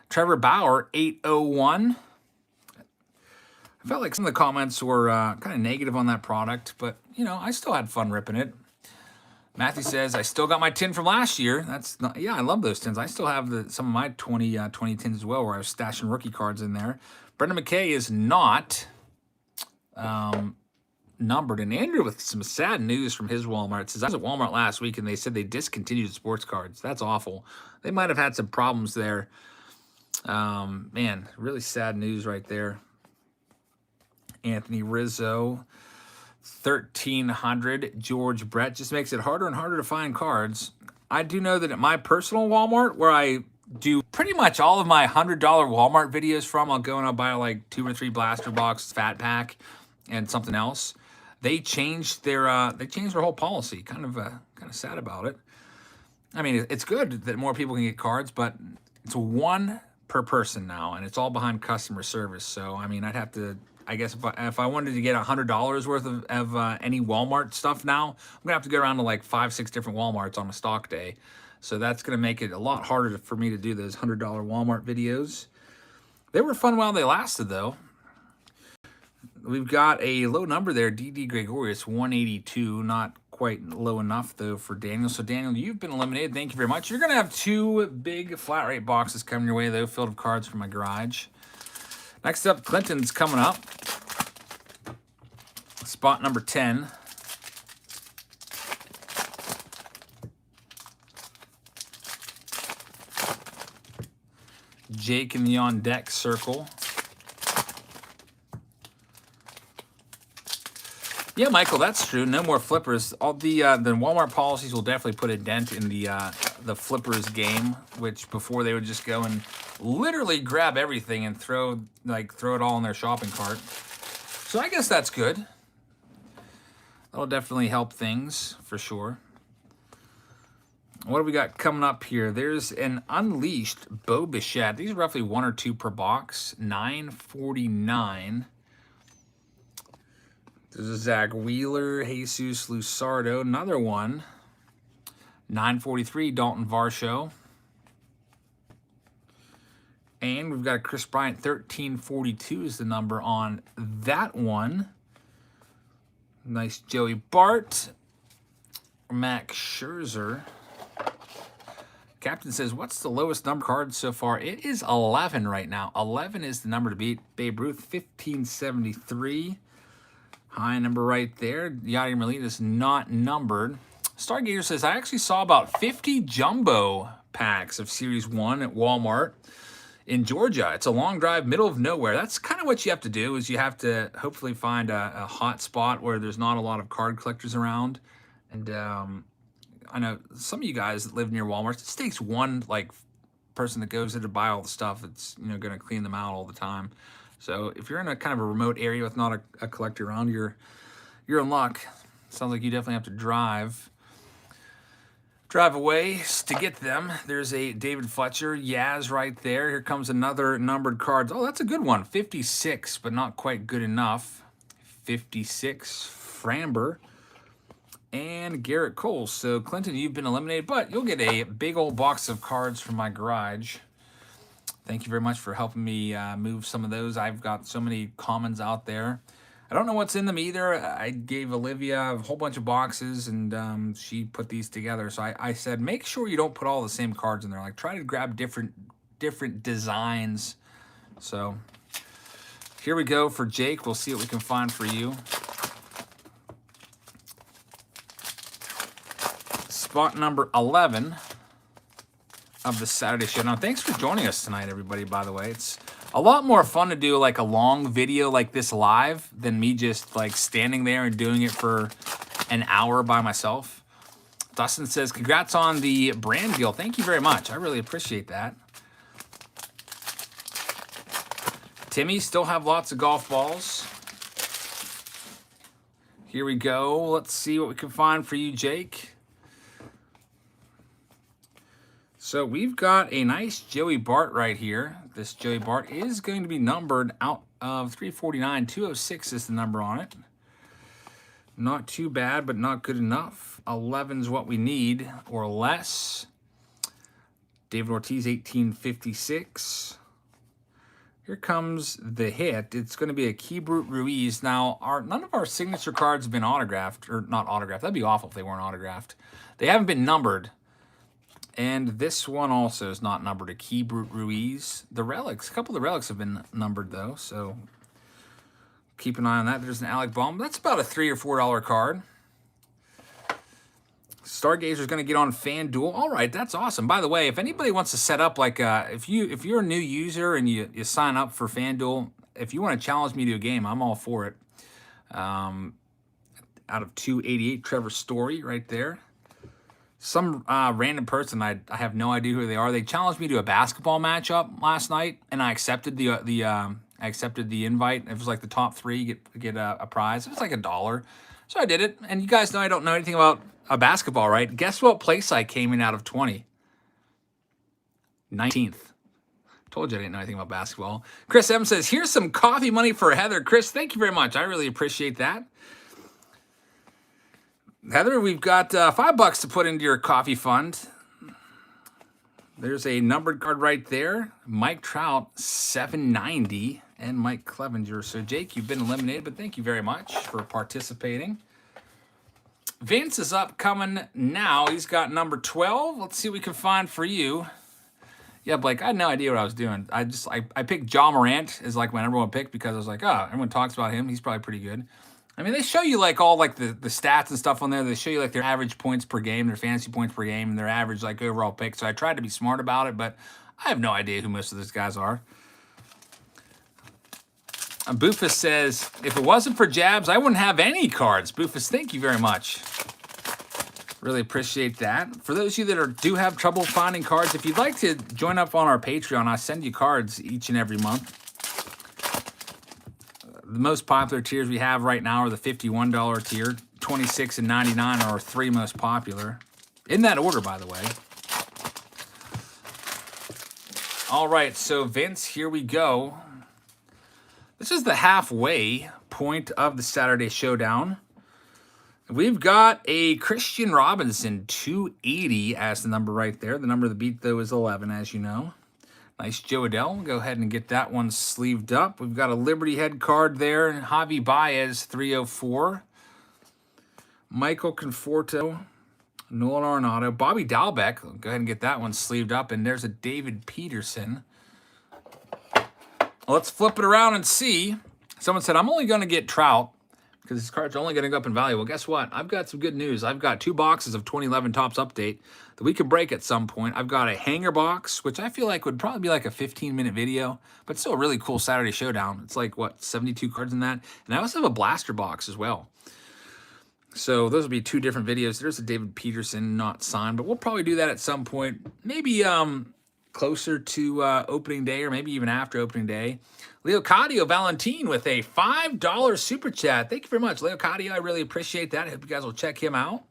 Trevor Bauer, 801. I felt like some of the comments were kind of negative on that product, but, you know, I still had fun ripping it. Matthew says, I still got my tin from last year. That's not, yeah, I love those tins. I still have some of my 20 tins as well, where I was stashing rookie cards in there. Brendan McKay is not numbered. And Andrew with some sad news from his Walmart. It says, I was at Walmart last week and they said they discontinued sports cards. That's awful. They might have had some problems there. Man, really sad news right there. Anthony Rizzo, 1,300. George Brett. Just makes it harder and harder to find cards. I do know that at my personal Walmart, where I do pretty much all of my $100 Walmart videos from, I'll go and I'll buy like 2 or 3 blaster box, fat pack, and something else. They changed their whole policy. Kind of sad about it. I mean, it's good that more people can get cards, but it's 1 per person now, and it's all behind customer service. So I mean, I'd have to, I guess, if I wanted to get $100 worth of any Walmart stuff now, I'm gonna have to go around to like 5-6 different Walmarts on a stock day. So that's gonna make it a lot harder for me to do those $100 Walmart videos. They were fun while they lasted, though. We've got a low number there, D.D. Gregorius, 182. Not quite low enough, though, for Daniel. So, Daniel, you've been eliminated. Thank you very much. You're going to have 2 big flat rate boxes coming your way, though, filled with cards from my garage. Next up, Clinton's coming up. Spot number 10. Jake in the on-deck circle. Yeah, Michael, that's true. No more flippers. All the Walmart policies will definitely put a dent in the flippers game, which before they would just go and literally grab everything and throw it all in their shopping cart. So I guess that's good. That'll definitely help things for sure. What do we got coming up here? There's an Unleashed Bo Bichette. These are roughly 1 or 2 per box. $9.49. There's a Zach Wheeler, Jesus Lusardo, another one. $9.43, Dalton Varsho. And we've got a Chris Bryant, $13.42 is the number on that one. Nice Joey Bart. Max Scherzer. Captain says, what's the lowest number card so far? It is 11 right now. 11 is the number to beat. Babe Ruth, 1573. High number right there. Yadier Molina is not numbered. Stargazer says, I actually saw about 50 jumbo packs of Series 1 at Walmart in Georgia. It's a long drive, middle of nowhere. That's kind of what you have to do, is you have to hopefully find a hot spot where there's not a lot of card collectors around. And I know some of you guys that live near Walmart, it takes one like person that goes in to buy all the stuff that's, you know, going to clean them out all the time. So if you're in a kind of a remote area with not a collector around, you're in luck. Sounds like you definitely have to drive away to get them. There's a David Fletcher, Yaz right there. Here comes another numbered card. Oh, that's a good one. 56, but not quite good enough. 56, Framber. And Garrett Cole. So, Clinton, you've been eliminated, but you'll get a big old box of cards from my garage. Thank you very much for helping me move some of those. I've got so many commons out there. I don't know what's in them either. I gave Olivia a whole bunch of boxes, and she put these together. So I said, make sure you don't put all the same cards in there. Like, try to grab different designs. So here we go for Jake. We'll see what we can find for you. Spot number 11 of the Saturday Showdown. Thanks for joining us tonight, everybody, by the way. It's a lot more fun to do like a long video like this live than me just like standing there and doing it for an hour by myself. Dustin says, congrats on the brand deal. Thank you very much. I really appreciate that. Timmy, still have lots of golf balls. Here we go. Let's see what we can find for you, Jake. So we've got a nice Joey Bart right here. This Joey Bart is going to be numbered out of 349. 206 is the number on it. Not too bad, but not good enough. 11 is what we need, or less. David Ortiz, 1856. Here comes the hit. It's going to be a Keibert Ruiz. Now, none of our signature cards have been autographed, or not autographed. That'd be awful if they weren't autographed. They haven't been numbered. And this one also is not numbered, a Keibert Ruiz. The relics, a couple of the relics have been numbered, though, so keep an eye on that. There's an Alec Baum. That's about a $3 or $4 card. Stargazer's going to get on FanDuel. All right, that's awesome. By the way, if anybody wants to set up, like, if you're a new user and you sign up for FanDuel, if you want to challenge me to a game, I'm all for it. Out of 288, Trevor Story right there. Some random person, I have no idea who they are. They challenged me to a basketball matchup last night, and I accepted the invite. It was like the top three get a prize. It was like $1, so I did it. And you guys know I don't know anything about basketball, right? Guess what place I came in out of 20? 19th. Told you I didn't know anything about basketball. Chris M says, here's some coffee money for Heather. Chris, thank you very much. I really appreciate that. Heather, we've got $5 to put into your coffee fund. There's a numbered card right there. Mike Trout, 790, and Mike Clevenger. So, Jake, you've been eliminated, but thank you very much for participating. Vince is up coming now. He's got number 12. Let's see what we can find for you. Yeah, Blake, I had no idea what I was doing. I picked Ja Morant as like my number one pick because I was like, oh, everyone talks about him. He's probably pretty good. I mean, they show you like all like the stats and stuff on there. They show you like their average points per game, their fantasy points per game, and their average like overall pick. So I tried to be smart about it, but I have no idea who most of those guys are. Boofus says, if it wasn't for jabs, I wouldn't have any cards. Boofus, thank you very much. Really appreciate that. For those of you that do have trouble finding cards, if you'd like to join up on our Patreon, I send you cards each and every month. The most popular tiers we have right now are the $51 tier. $26 and $99 are our three most popular. In that order, by the way. All right, so Vince, here we go. This is the halfway point of the Saturday Showdown. We've got a Christian Robinson 280 as the number right there. The number of the beat, though, is 11, as you know. Nice Joe Adell. We'll go ahead and get that one sleeved up. We've got a Liberty head card there. Javi Baez, 304. Michael Conforto. Nolan Arenado. Bobby Dalbec. I'll go ahead and get that one sleeved up. And there's a David Peterson. Let's flip it around and see. Someone said, I'm only going to get Trout because this card's only going to go up in value. Well, guess what? I've got some good news. I've got 2 boxes of 2011 Topps Update that we could break at some point. I've got a hanger box, which I feel like would probably be like a 15-minute video, but still a really cool Saturday Showdown. It's like, what, 72 cards in that? And I also have a blaster box as well. So those will be 2 different videos. There's a David Peterson not signed, but we'll probably do that at some point. Maybe closer to opening day or maybe even after opening day. Leocadio Valentin with a $5 super chat. Thank you very much, Leocadio. I really appreciate that. I hope you guys will check him out.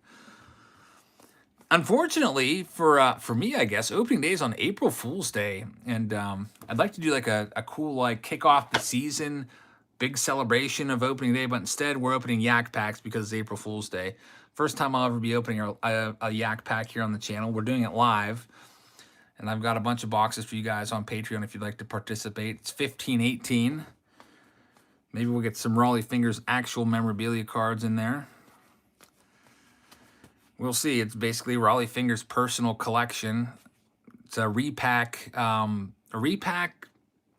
Unfortunately, for me, I guess, opening day is on April Fool's Day. And I'd like to do like a cool like kick off the season, big celebration of opening day. But instead, we're opening Yak Packs because it's April Fool's Day. First time I'll ever be opening a Yak Pack here on the channel. We're doing it live. And I've got a bunch of boxes for you guys on Patreon if you'd like to participate. It's 15-18. Maybe we'll get some Raleigh Fingers actual memorabilia cards in there. We'll see. It's basically Raleigh Fingers personal collection. It's a repack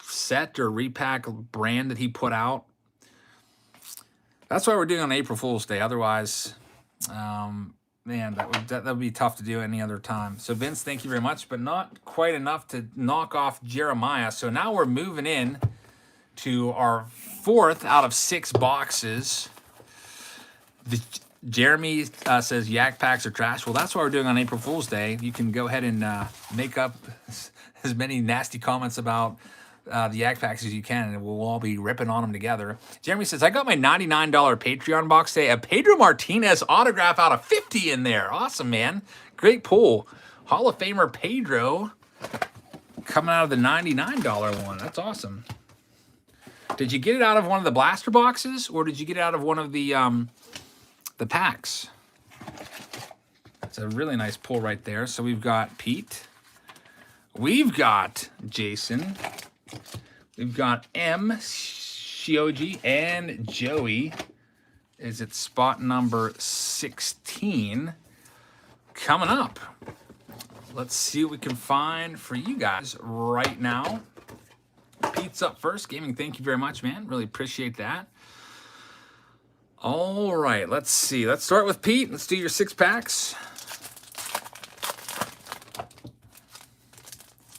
set or repack brand that he put out. That's why we're doing on April Fool's Day. Otherwise, man, that would be tough to do any other time. So Vince, thank you very much, but not quite enough to knock off Jeremiah. So now we're moving in to our 4th out of 6 boxes. Jeremy says Yak Packs are trash. Well, that's what we're doing on April Fool's Day. You can go ahead and make up as many nasty comments about the Yak Packs as you can, and we'll all be ripping on them together. Jeremy says, I got my $99 Patreon box today. A Pedro Martinez autograph out of 50 in there. Awesome, man. Great pull. Hall of Famer Pedro coming out of the $99 one. That's awesome. Did you get it out of one of the blaster boxes, or did you get it out of one of the packs? That's a really nice pull right there. So we've got Pete. We've got Jason. We've got M, Shioji, and Joey. Is it spot number 16 coming up? Let's see what we can find for you guys right now. Pete's up first. Gaming, thank you very much, man. Really appreciate that. All right, let's see. Let's start with Pete. Let's do your 6 packs.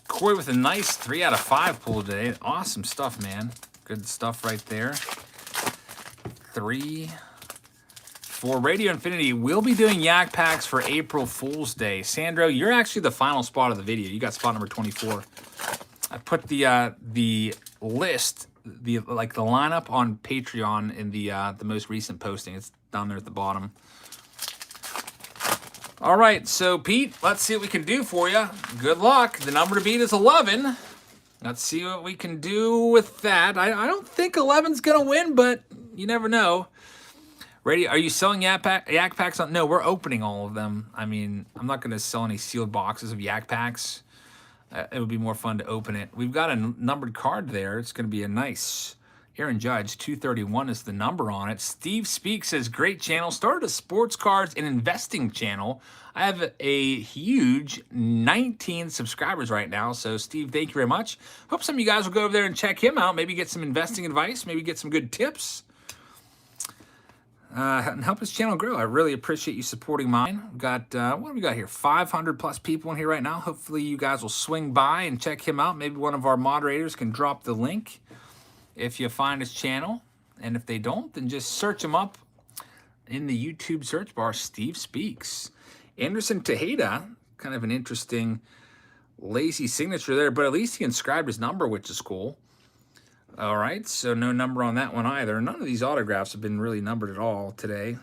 Corey with a nice 3 out of 5 pull today. Awesome stuff, man. Good stuff right there. 3, 4. Radio Infinity will be doing Yak Packs for April Fool's Day. Sandro, you're actually the final spot of the video. You got spot number 24. I put the list, the lineup on Patreon in the most recent posting. It's down there at the bottom. All right, so Pete, let's see what we can do for you. Good luck. The number to beat is 11. Let's see what we can do with that. I don't think 11's gonna win, but you never know. Ready? Are you selling Yak Packs? No, we're opening all of them. I mean, I'm not gonna sell any sealed boxes of Yak Packs. It would be more fun to open it. We've got a numbered card there. It's going to be a nice Aaron Judge. 231 is the number on it. Steve Speaks says, great channel. Started a sports cards and investing channel. I have a huge 19 subscribers right now. So, Steve, thank you very much. Hope some of you guys will go over there and check him out. Maybe get some investing advice. Maybe get some good tips. And help his channel grow. I really appreciate you supporting mine. We've got, what do we got here? 500 plus people in here right now. Hopefully you guys will swing by and check him out. Maybe one of our moderators can drop the link if you find his channel. And if they don't, then just search him up in the YouTube search bar, Steve Speaks. Anderson Tejeda, kind of an interesting lazy signature there, but at least he inscribed his number, which is cool. All right, so no number on that one either. None of these autographs have been really numbered at all today.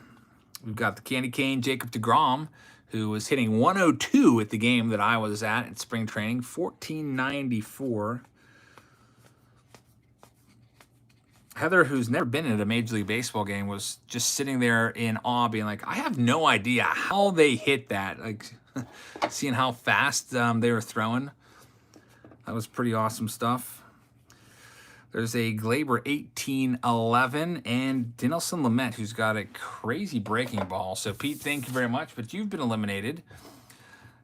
We've got the Candy Cane Jacob deGrom, who was hitting 102 at the game that I was at spring training, 1494. Heather, who's never been in a Major League Baseball game, was just sitting there in awe, being like, I have no idea how they hit that. Like, seeing how fast they were throwing. That was pretty awesome stuff. There's a Glaber 1811 and Dinelson Lamet, who's got a crazy breaking ball. So, Pete, thank you very much, but you've been eliminated.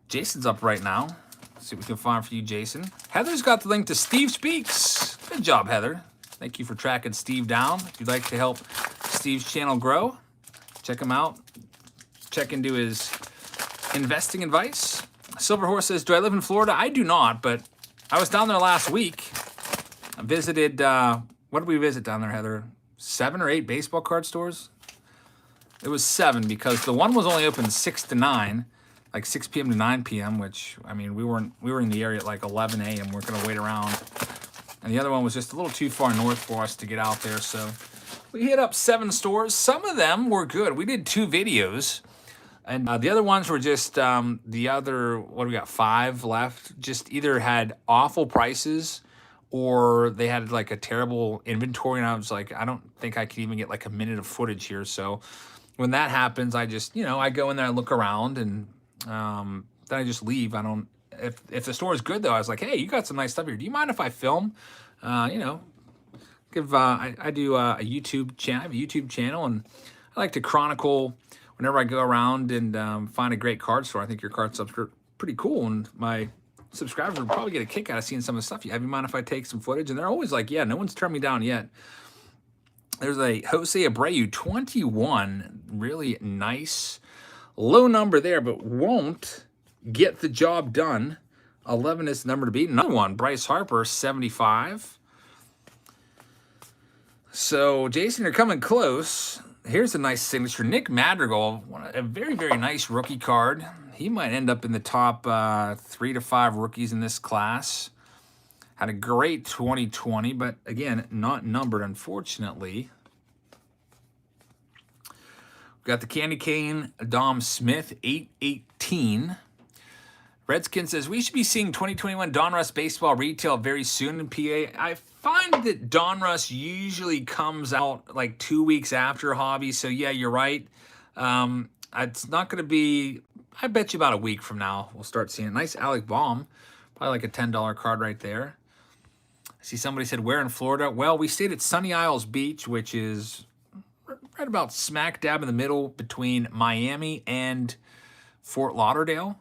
Jason's up right now. Let's see what we can find for you, Jason. Heather's got the link to Steve Speaks. Good job, Heather. Thank you for tracking Steve down. If you'd like to help Steve's channel grow, check him out. Check into his investing advice. Silver Horse says, do I live in Florida? I do not, but I was down there last week. I visited, what did we visit down there, Heather? 7 or 8 baseball card stores? It was 7 because the one was only open 6 to 9, like 6 p.m. to 9 p.m., which, I mean, we were in the area at like 11 a.m. We're going to wait around. And the other one was just a little too far north for us to get out there, so we hit up 7 stores. Some of them were good. We did 2 videos. And the other ones were just the other, what do we got, 5 left, just either had awful prices or they had like a terrible inventory. And I was like, I don't think I could even get like a minute of footage here. So when that happens, I just, I go in there and look around and then I just leave. I don't, if the store is good though, I was like, hey, you got some nice stuff here. Do you mind if I film? I do a YouTube channel. I have a YouTube channel and I like to chronicle whenever I go around and find a great card store. I think your card stuff's pretty cool, and my subscribers will probably get a kick out of seeing some of the stuff you have. You mind if I take some footage? And they're always like, yeah, no one's turned me down yet. There's a Jose Abreu 21, really nice, low number there, but won't get the job done. 11 is the number to beat. Another one, Bryce Harper, 75. So, Jason, you're coming close. Here's a nice signature. Nick Madrigal, a very, very nice rookie card. He might end up in the top 3 to 5 rookies in this class. Had a great 2020, but again, not numbered, unfortunately. We've got the Candy Cane, Dom Smith, 818. Redskin says, we should be seeing 2021 Donruss baseball retail very soon in PA. I find that Donruss usually comes out like 2 weeks after Hobby. So yeah, you're right. It's not going to be, I bet you about a week from now, we'll start seeing it. Nice Alec Baum, probably like a $10 card right there. I see somebody said, where in Florida? Well, we stayed at Sunny Isles Beach, which is right about smack dab in the middle between Miami and Fort Lauderdale.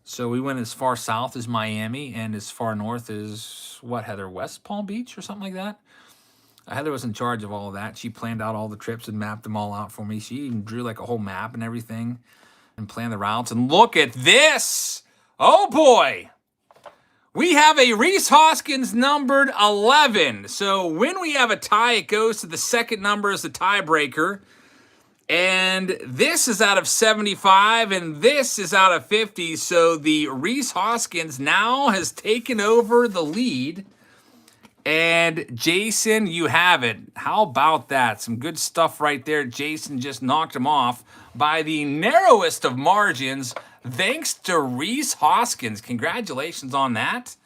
So we went as far south as Miami and as far north as, what, Heather, West Palm Beach or something like that? Heather was in charge of all of that. She planned out all the trips and mapped them all out for me. She even drew like a whole map and everything and planned the routes. And look at this! Oh boy! We have a Rhys Hoskins numbered 11. So when we have a tie, it goes to the second number as the tiebreaker. And this is out of 75, and this is out of 50. So the Rhys Hoskins now has taken over the lead. And Jason, you have it. How about that? Some good stuff right there. Jason just knocked him off by the narrowest of margins, thanks to Rhys Hoskins. Congratulations on that.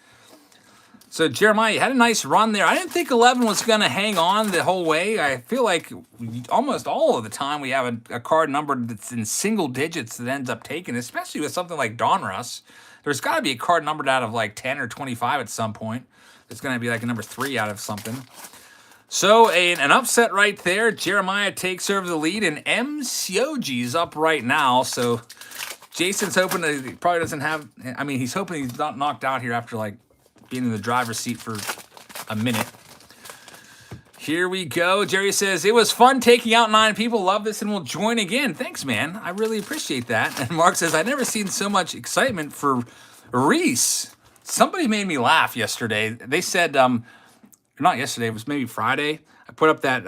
So, Jeremiah, you had a nice run there. I didn't think 11 was going to hang on the whole way. I feel like almost all of the time we have a card number that's in single digits that ends up taking, especially with something like Donruss. There's got to be a card numbered out of like 10 or 25 at some point. It's going to be like a number 3 out of something. So, an upset right there. Jeremiah takes over the lead, and M. Sioji's up right now. So, Jason's hoping that he probably doesn't have, I mean, he's hoping he's not knocked out here after like being in the driver's seat for a minute. Here we go. Jerry says, it was fun taking out 9 people. Love this and will join again. Thanks, man. I really appreciate that. And Mark says, I've never seen so much excitement for Rhys. Somebody made me laugh yesterday. They said, not yesterday, it was maybe Friday. I put up that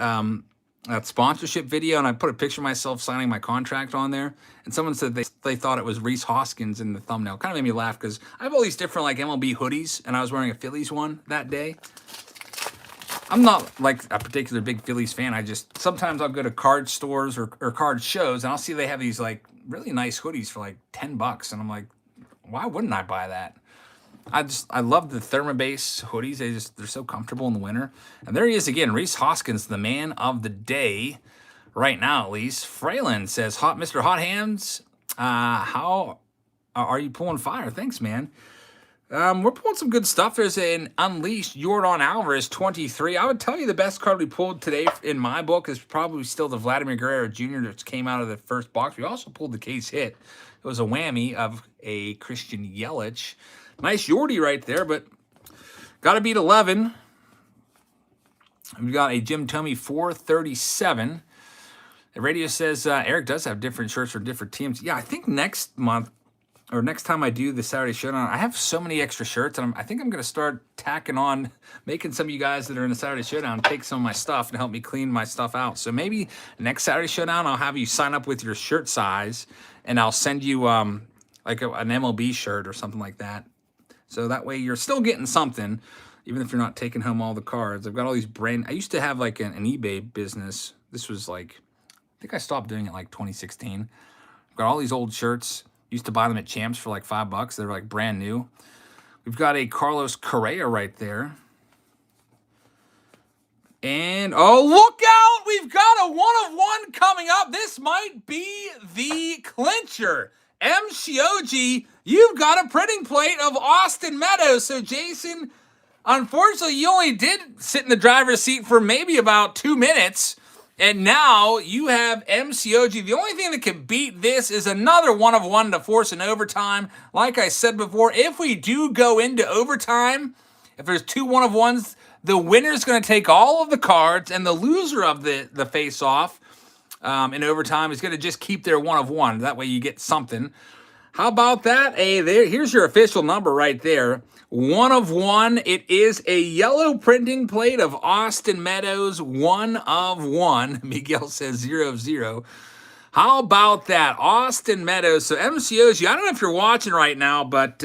sponsorship video and I put a picture of myself signing my contract on there. And someone said they thought it was Rhys Hoskins in the thumbnail. Kind of made me laugh because I have all these different like MLB hoodies and I was wearing a Phillies one that day. I'm not like a particular big Phillies fan. I just, sometimes I'll go to card stores or card shows and I'll see they have these like really nice hoodies for like $10. And I'm like, why wouldn't I buy that? I love the Thermobase hoodies. They're so comfortable in the winter. And there he is again, Rhys Hoskins, the man of the day, right now at least. Fralin says, Mr. Hot Hands, how are you pulling fire? Thanks, man. We're pulling some good stuff. There's an Unleashed Jordan Alvarez 23. I would tell you the best card we pulled today in my book is probably still the Vladimir Guerrero Jr. that came out of the first box. We also pulled the case hit. It was a whammy of a Christian Yelich. Nice Yordi right there, but got to beat 11. We've got a Jim Thome 437. The radio says Eric does have different shirts for different teams. Yeah, I think next month, or next time I do the Saturday Showdown, I have so many extra shirts, and I think I'm going to start tacking on, making some of you guys that are in the Saturday Showdown take some of my stuff and help me clean my stuff out. So maybe next Saturday Showdown, I'll have you sign up with your shirt size, and I'll send you like an MLB shirt or something like that. So that way you're still getting something, even if you're not taking home all the cards. I've got all these I used to have like an eBay business. This was like, I think I stopped doing it like 2016. I've got all these old shirts. Used to buy them at Champs for like $5. They're like brand new. We've got a Carlos Correa right there. And, oh, look out! We've got a 1-of-1 coming up. This might be the clincher. M. Shioji, you've got a printing plate of Austin Meadows. So, Jason, unfortunately, you only did sit in the driver's seat for maybe about 2 minutes. And now you have MCOG. The only thing that can beat this is another 1-of-1 to force an overtime. Like I said before, if we do go into overtime, if there's 2 1-of-1s, the winner's going to take all of the cards, and the loser of the face-off in overtime is going to just keep their 1-of-1. That way you get something. How about that? Hey, here's your official number right there. 1-of-1. It is a yellow printing plate of Austin Meadows. 1-of-1. Miguel says 0 of 0. How about that? Austin Meadows. So MCOs, I don't know if you're watching right now, but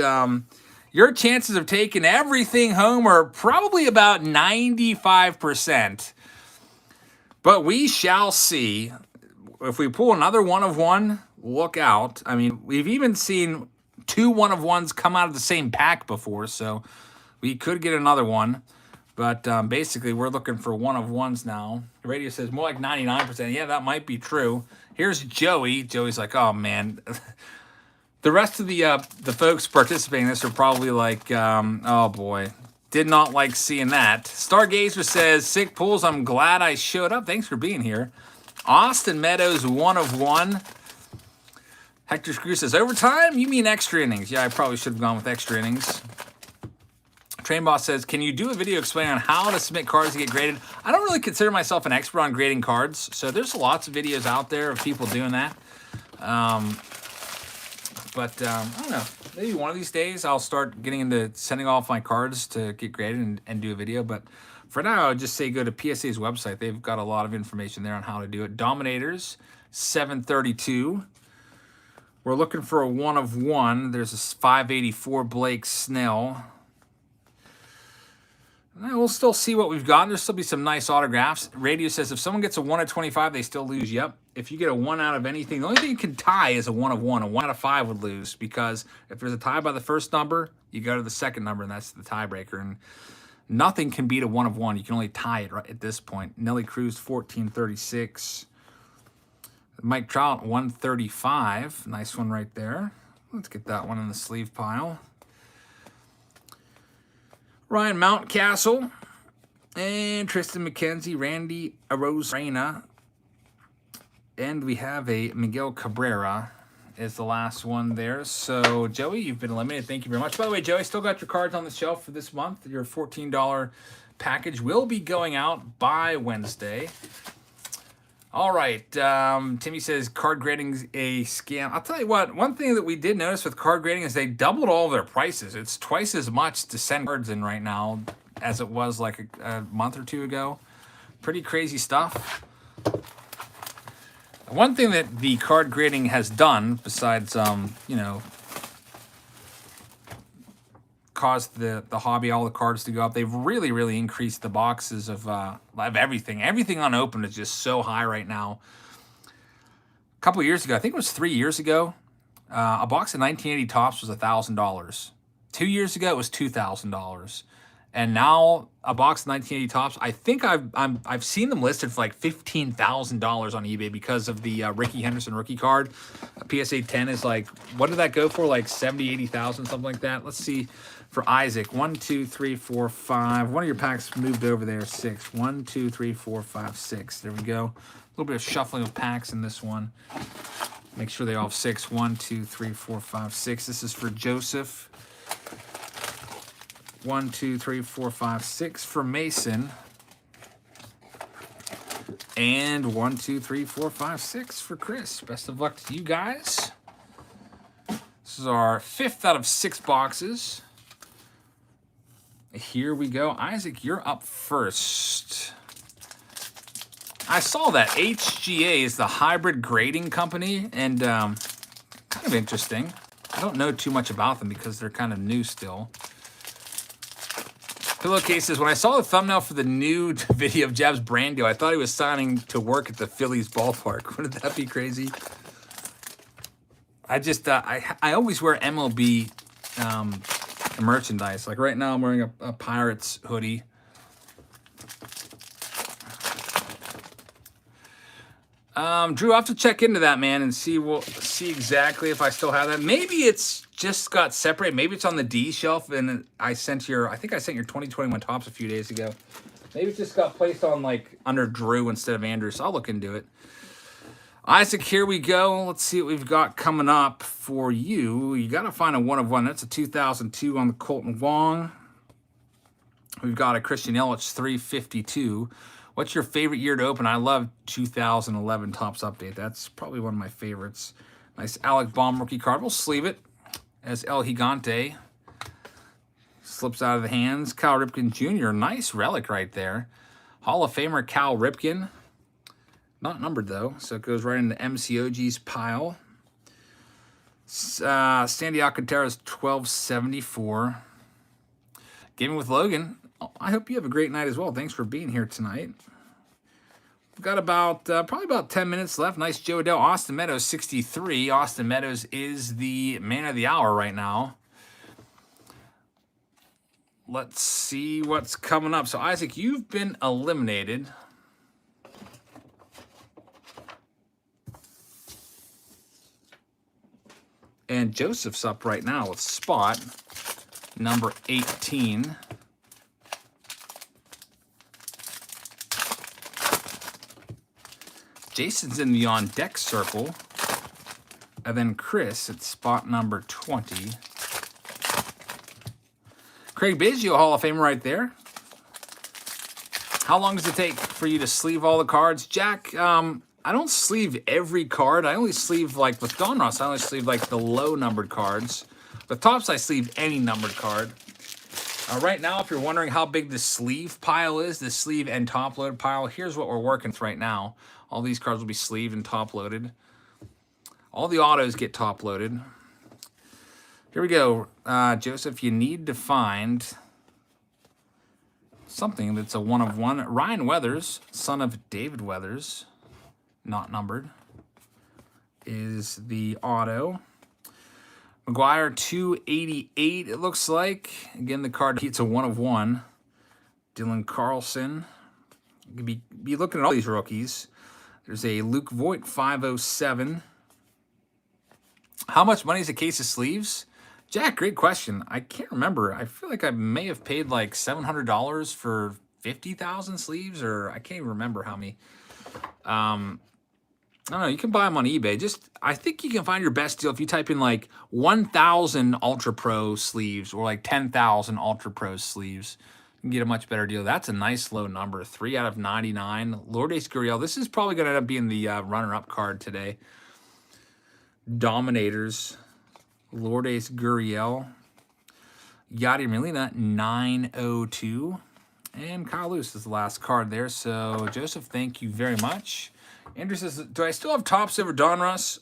your chances of taking everything home are probably about 95%. But we shall see. If we pull another 1-of-1, look out. I mean, we've even seen 2 1-of-1s come out of the same pack before, so we could get another one. But basically, we're looking for 1-of-1s now. The radio says more like 99%. Yeah, that might be true. Here's Joey. Joey's like, oh, man. The rest of the folks participating in this are probably like, oh, boy. Did not like seeing that. Stargazer says, sick pulls. I'm glad I showed up. Thanks for being here. Austin Meadows, 1-of-1. Hector Screw says, overtime? You mean extra innings? Yeah, I probably should have gone with extra innings. Train Boss says, can you do a video explaining on how to submit cards to get graded? I don't really consider myself an expert on grading cards, so there's lots of videos out there of people doing that. But I don't know. Maybe one of these days I'll start getting into sending off my cards to get graded and do a video. But for now, I would just say go to PSA's website. They've got a lot of information there on how to do it. Dominators, 732. We're looking for a 1-of-1. There's a 584 Blake Snell. We'll still see what we've got. There'll still be some nice autographs. Radio says if someone gets a 1/25, they still lose. Yep. If you get a 1 out of anything, the only thing you can tie is a 1-of-1. A 1 out of 5 would lose, because if there's a tie by the first number, you go to the second number, and that's the tiebreaker. And nothing can beat a 1-of-1. You can only tie it right at this point. Nelly Cruz, 1436. Mike Trout, 135. Nice one right there. Let's get that one in the sleeve pile. Ryan Mountcastle. And Tristan McKenzie, Randy Arozarena. And we have a Miguel Cabrera is the last one there. So, Joey, you've been eliminated. Thank you very much. By the way, Joey, still got your cards on the shelf for this month. Your $14 package will be going out by Wednesday. All right. Timmy says card grading's a scam. I'll tell you what, one thing that we did notice with card grading is they doubled all their prices. It's twice as much to send cards in right now as it was like a month or two ago. Pretty crazy stuff. One thing that the card grading has done, besides, you know, caused the hobby, all the cards to go up, they've really increased the boxes of everything. Everything unopened is just so high right now. A couple of years ago, I think it was 3 years ago, a box of 1980 Topps was $1,000. 2 years ago, it was $2,000. And now a box of 1980 Topps, I think I've seen them listed for like $15,000 on eBay because of the Ricky Henderson rookie card. A PSA 10 is like, what did that go for? Like 70, 80,000, something like that. Let's see For Isaac, 1, 2, 3, 4, 5. One of your packs moved over there, 6. 1, 2, 3, 4, 5, 6. There we go. A little bit of shuffling of packs in this one. Make sure they all have 6. 1, 2, 3, 4, 5, 6. This is for Joseph. 1, 2, 3, 4, 5, 6 for Mason. And 1, 2, 3, 4, 5, 6 for Chris. Best of luck to you guys. This is our 5th out of 6 boxes. Here we go. Isaac, you're up first. I saw that HGA is the hybrid grading company, and kind of interesting. I don't know too much about them because they're kind of new still. Pillowcases, when I saw the thumbnail for the new video of Jab's brand deal, I thought he was signing to work at the Phillies ballpark. Wouldn't that be crazy? I just, I always wear MLB merchandise. Like right now I'm wearing a Pirates hoodie. Drew, I'll have to check into that, man, and see exactly if I still have that. Maybe it's just got separated. Maybe it's on the D shelf, and I think I sent your 2021 Topps a few days ago. Maybe it just got placed on like under Drew instead of Andrew, so I'll look into it. Isaac, here we go. Let's see what we've got coming up for you. You got to find a 1 of 1. That's a 2002 on the Colton Wong. We've got a Christian Yelich 352. What's your favorite year to open? I love 2011 Topps Update. That's probably one of my favorites. Nice Alec Baum rookie card. We'll sleeve it as El Gigante. Slips out of the hands. Cal Ripken Jr. Nice relic right there. Hall of Famer Cal Ripken. Not numbered, though, so it goes right into MCOG's pile. Sandy Alcantara's 1274. Gaming with Logan. I hope you have a great night as well. Thanks for being here tonight. We've got about probably about 10 minutes left. Nice Joe Adele. Austin Meadows, 63. Austin Meadows is the man of the hour right now. Let's see what's coming up. So, Isaac, you've been eliminated. And Joseph's up right now with spot number 18. Jason's in the on deck circle. And then Chris at spot number 20. Craig Biggio, Hall of Famer right there. How long does it take for you to sleeve all the cards? Jack, I don't sleeve every card. I only sleeve, like with Donruss, I only sleeve like the low numbered cards. With Topps, I sleeve any numbered card. Right now, if you're wondering how big the sleeve pile is, the sleeve and top load pile, here's what we're working with right now. All these cards will be sleeved and top loaded. All the autos get top loaded. Here we go. Joseph, you need to find something that's a 1 of 1. Ryan Weathers, son of David Weathers, not numbered, is the auto. McGuire 288, it looks like. Again, the card, it's a 1 of 1. Dylan Carlson. You could be looking at all these rookies. There's a Luke Voigt 507. How much money is a case of sleeves? Jack, great question. I can't remember. I feel like I may have paid like $700 for 50,000 sleeves, or I can't even remember how many. I don't know. You can buy them on eBay. I think you can find your best deal if you type in like 1,000 Ultra Pro sleeves or like 10,000 Ultra Pro sleeves. You can get a much better deal. That's a nice low number. 3 out of 99. Lourdes Gurriel. This is probably going to end up being the runner-up card today. Dominators. Lourdes Gurriel. Yadier Molina, 902. And Kyle Lewis is the last card there. So, Joseph, thank you very much. Andrew says, do I still have Topps over Donruss?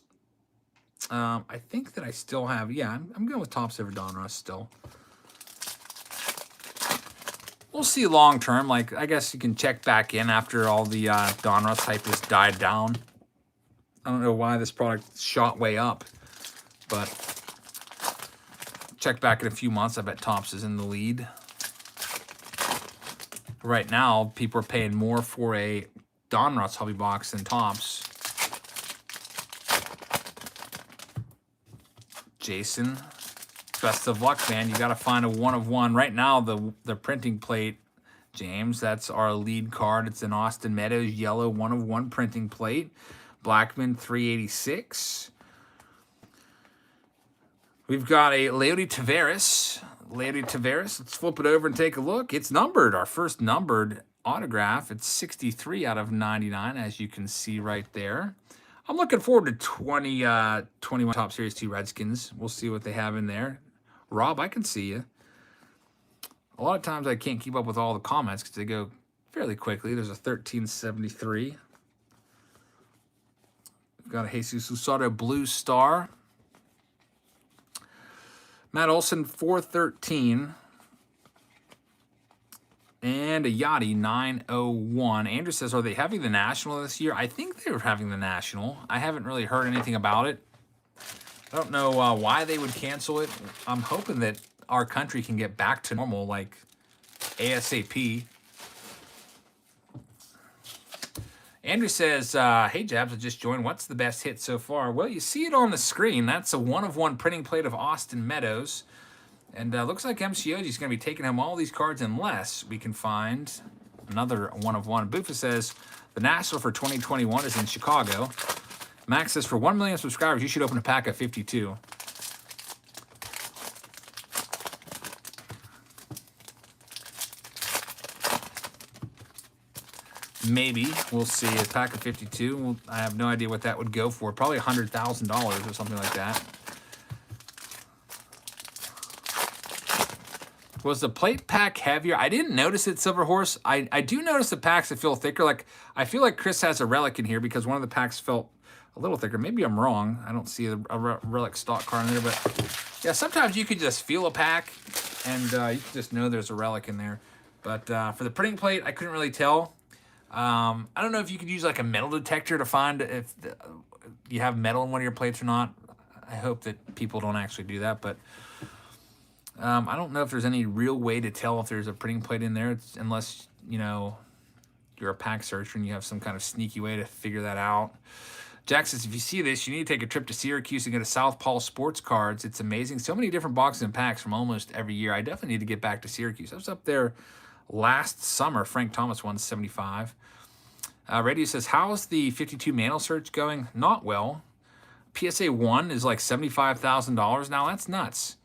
I think that I still have. Yeah, I'm going with Topps over Donruss still. We'll see long term. Like, I guess you can check back in after all the Donruss hype has died down. I don't know why this product shot way up, but check back in a few months. I bet Topps is in the lead. Right now, people are paying more for a Donruss hobby box than Topps. Jason. Best of luck, man. You got to find a 1 of 1. Right now, the printing plate, James, that's our lead card. It's an Austin Meadows yellow 1 of 1 printing plate. Blackman 386. We've got a Leody Taveras. Leody Taveras. Let's flip it over and take a look. It's numbered. Our first numbered autograph. It's 63 out of 99, as you can see right there. I'm looking forward to 21 Top Series 2 Redskins. We'll see what they have in there. Rob, I can see you. A lot of times I can't keep up with all the comments because they go fairly quickly. There's a 1373. We've got a Jesus Lusato Blue Star. Matt Olson 413. And a Yachty 901. Andrew says, are they having the National this year? I think they were having the National. I haven't really heard anything about it. I don't know why they would cancel it. I'm hoping that our country can get back to normal, like ASAP. Andrew says, hey, Jabs, I just joined. What's the best hit so far? Well, you see it on the screen. That's a 1 of 1 printing plate of Austin Meadows. And looks like MCOG is going to be taking home all these cards unless we can find another 1 of 1. Boofa says the National for 2021 is in Chicago. Max says for 1 million subscribers, you should open a pack of 52. Maybe. We'll see. A pack of 52. I have no idea what that would go for. Probably $100,000 or something like that. Was the plate pack heavier? I didn't notice it, Silver Horse. I do notice the packs that feel thicker. Like, I feel like Chris has a relic in here because one of the packs felt a little thicker. Maybe I'm wrong. I don't see a relic stock card in there. But, yeah, sometimes you could just feel a pack, and you can just know there's a relic in there. But for the printing plate, I couldn't really tell. I don't know if you could use, like, a metal detector to find if you have metal in one of your plates or not. I hope that people don't actually do that, but... I don't know if there's any real way to tell if there's a printing plate in there, unless, you know, you're a pack searcher and you have some kind of sneaky way to figure that out. Jack says, if you see this, you need to take a trip to Syracuse and go to Southpaw Sports Cards. It's amazing. So many different boxes and packs from almost every year. I definitely need to get back to Syracuse. I was up there last summer. Frank Thomas won 75. Radio says, how's the 52 Mantle search going? Not well. PSA 1 is like $75,000 now. That's nuts.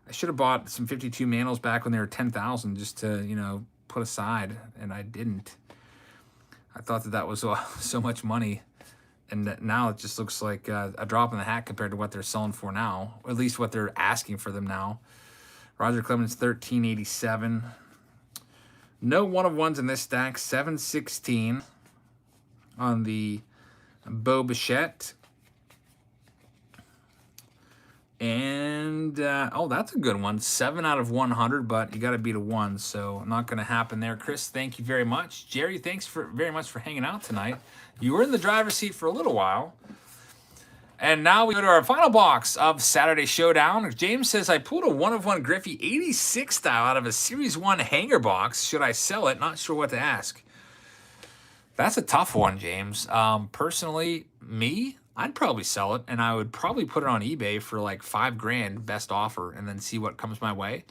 I should have bought some 52 Mantles back when they were 10,000 just to, you know, put aside, and I didn't. I thought that was so much money, and now it just looks like a drop in the hat compared to what they're selling for now, or at least what they're asking for them now. Roger Clemens 1387. No 1 of 1s in this stack. 716 on the Bo Bichette. And, oh, that's a good one. 7 out of 100, but you got to beat a 1, so not going to happen there. Chris, thank you very much. Jerry, thanks very much for hanging out tonight. You were in the driver's seat for a little while. And now we go to our final box of Saturday Showdown. James says, I pulled a 1 of 1 Griffey 86 style out of a Series 1 hanger box. Should I sell it? Not sure what to ask. That's a tough one, James. Personally, I'd probably sell it, and I would probably put it on eBay for like $5,000, best offer, and then see what comes my way.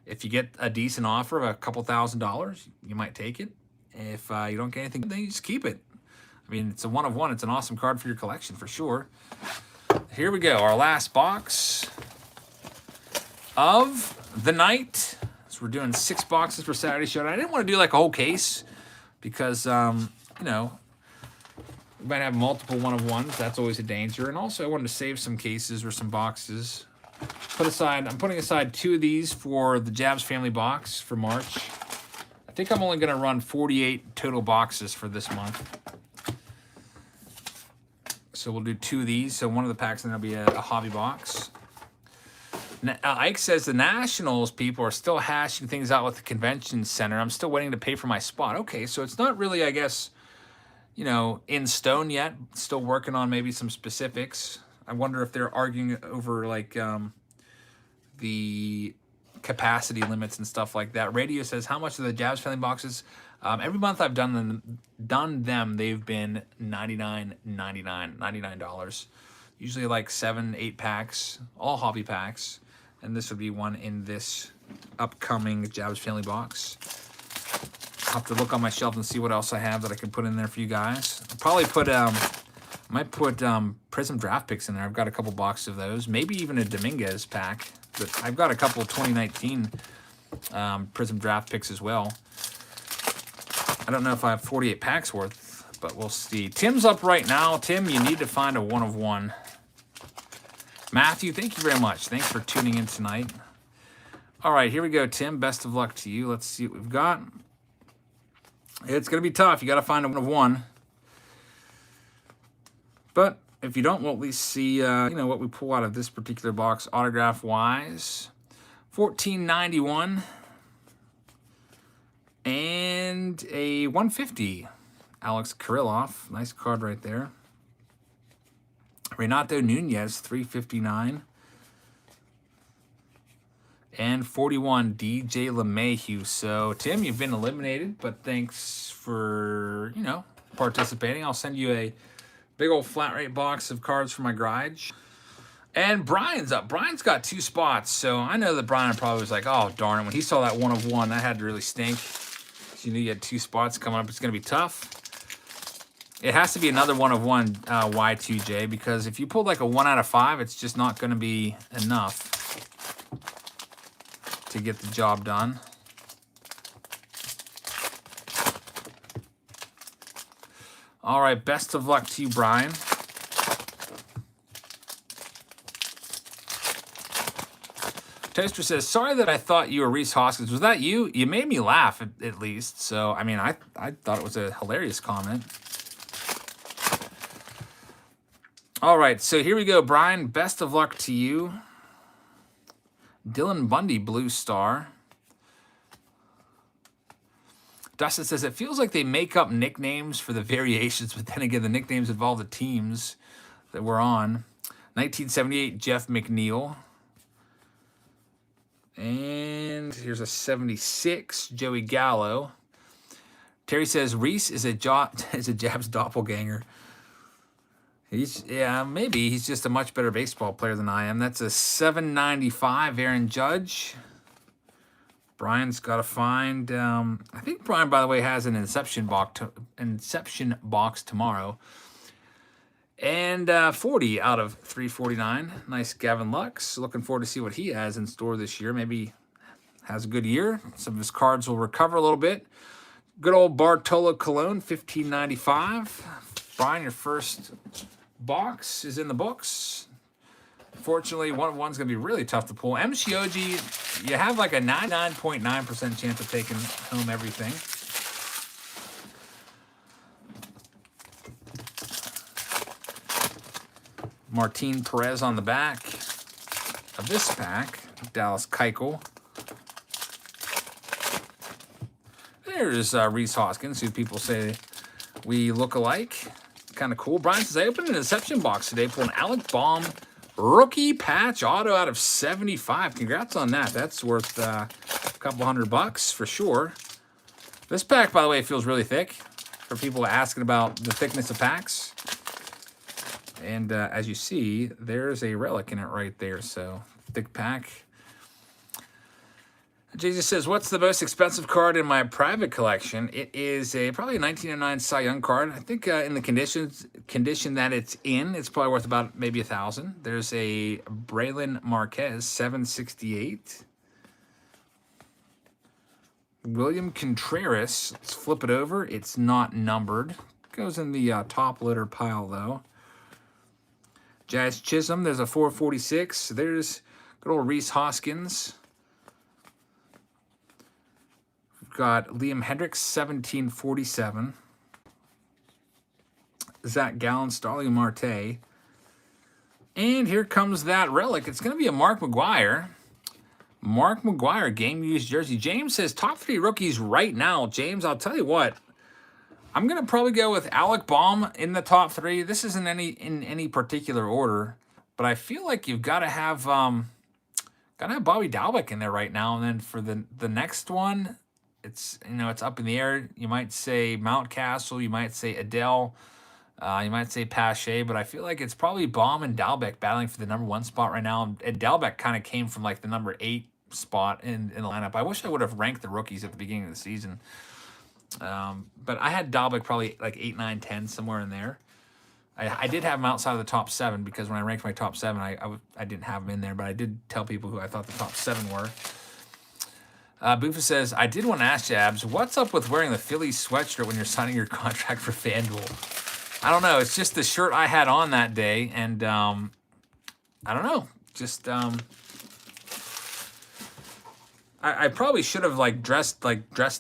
If you get a decent offer of a couple $1,000s, you might take it. If you don't get anything, then you just keep it. I mean, it's a 1 of 1. It's an awesome card for your collection for sure. Here we go, our last box of the night. So we're doing 6 boxes for Saturday Showdown. I didn't want to do like a whole case because, you know, we might have multiple 1 of 1s. That's always a danger. And also I wanted to save some cases or some boxes. I'm putting aside 2 of these for the Jabs family box for March. I think I'm only going to run 48 total boxes for this month. So we'll do 2 of these. So one of the packs, and there'll be a hobby box. Ike says the Nationals people are still hashing things out with the convention center. I'm still waiting to pay for my spot. Okay, so it's not really, I guess, you know, in stone yet. Still working on maybe some specifics. I wonder if they're arguing over like the capacity limits and stuff like that. Radio says, how much are the Jabs family boxes? Every month I've done them, they've been $99. Usually like 7, 8 packs, all hobby packs. And this would be one in this upcoming Jabs Family box. I'll have to look on my shelf and see what else I have that I can put in there for you guys. I'll probably put, might put Prism draft picks in there. I've got a couple boxes of those. Maybe even a Dominguez pack. But I've got a couple 2019 Prism draft picks as well. I don't know if I have 48 packs worth, but we'll see. Tim's up right now. Tim, you need to find a 1 of 1. Matthew, thank you very much. Thanks for tuning in tonight. All right, here we go, Tim. Best of luck to you. Let's see what we've got. It's going to be tough. You got to find a 1 of 1. But if you don't, we'll at least see you know, what we pull out of this particular box autograph-wise. 1491 and a 150. Alex Kirilloff. Nice card right there. Renato Nunez, 359. And 41, DJ LeMahieu. So, Tim, you've been eliminated, but thanks for, you know, participating. I'll send you a big old flat rate box of cards for my garage. And Brian's up. Brian's got 2 spots. So, I know that Brian probably was like, oh, darn it. When he saw that 1 of 1, that had to really stink. So you knew you had 2 spots coming up. It's going to be tough. It has to be another 1 of 1 Y2J, because if you pulled like a 1 out of 5, it's just not going to be enough to get the job done. All right, best of luck to you, Brian. Toaster says, sorry that I thought you were Reese Hoskins. Was that you? You made me laugh, at least. So, I mean, I thought it was a hilarious comment. All right, so here we go, Brian. Best of luck to you. Dylan Bundy, Blue Star. Dustin says, it feels like they make up nicknames for the variations, but then again, the nicknames involve the teams that we're on. 1978, Jeff McNeil. And here's a 76, Joey Gallo. Terry says, Reese is a Jabs doppelganger. Yeah, maybe. He's just a much better baseball player than I am. That's a 795, Aaron Judge. Brian's got to find... I think Brian, by the way, has an Inception box tomorrow. And 40 out of 349. Nice Gavin Lux. Looking forward to see what he has in store this year. Maybe has a good year. Some of his cards will recover a little bit. Good old Bartolo Colon, 1595. Brian, your first box is in the books. Fortunately, 1 of 1's going to be really tough to pull. M. Shioji, you have like a 99.9% chance of taking home everything. Martin Perez on the back of this pack. Dallas Keuchel. There's Reese Hoskins, who people say we look alike. Kind of cool. Brian says, I opened an Inception box today, pulled an Alec Baum rookie patch auto out of 75. Congrats on that. That's worth a couple $100 for sure. This pack, by the way, feels really thick for people asking about the thickness of packs. And as you see, there's a relic in it right there. So, thick pack. Jesus says, what's the most expensive card in my private collection? It is probably a 1909 Cy Young card. I think in the condition that it's in, it's probably worth about maybe $1,000. There's a Braylon Marquez, 768. William Contreras, let's flip it over. It's not numbered. Goes in the top litter pile, though. Jazz Chisholm, there's a 446. There's good old Reese Hoskins. Got Liam Hendricks, 1747. Zach Gallen, Starling Marte. And here comes that relic. It's going to be a Mark McGwire. Mark McGwire, game-used jersey. James says, top 3 rookies right now. James, I'll tell you what. I'm going to probably go with Alec Baum in the top 3. This isn't in any particular order. But I feel like you've got to have Bobby Dalbec in there right now. And then for the next one... It's, you know, it's up in the air. You might say Mountcastle. You might say Adele. You might say Pache, but I feel like it's probably Baum and Dalbec battling for the number 1 spot right now. And Dalbec kind of came from like the number 8 spot in the lineup. I wish I would have ranked the rookies at the beginning of the season. But I had Dalbec probably like 8, 9, 10, somewhere in there. I did have him outside of the top 7 because when I ranked my top 7, I didn't have him in there, but I did tell people who I thought the top 7 were. Boofa says, I did want to ask Jabs, what's up with wearing the Phillies sweatshirt when you're signing your contract for FanDuel? I don't know. It's just the shirt I had on that day, and I don't know. Just I probably should have like dressed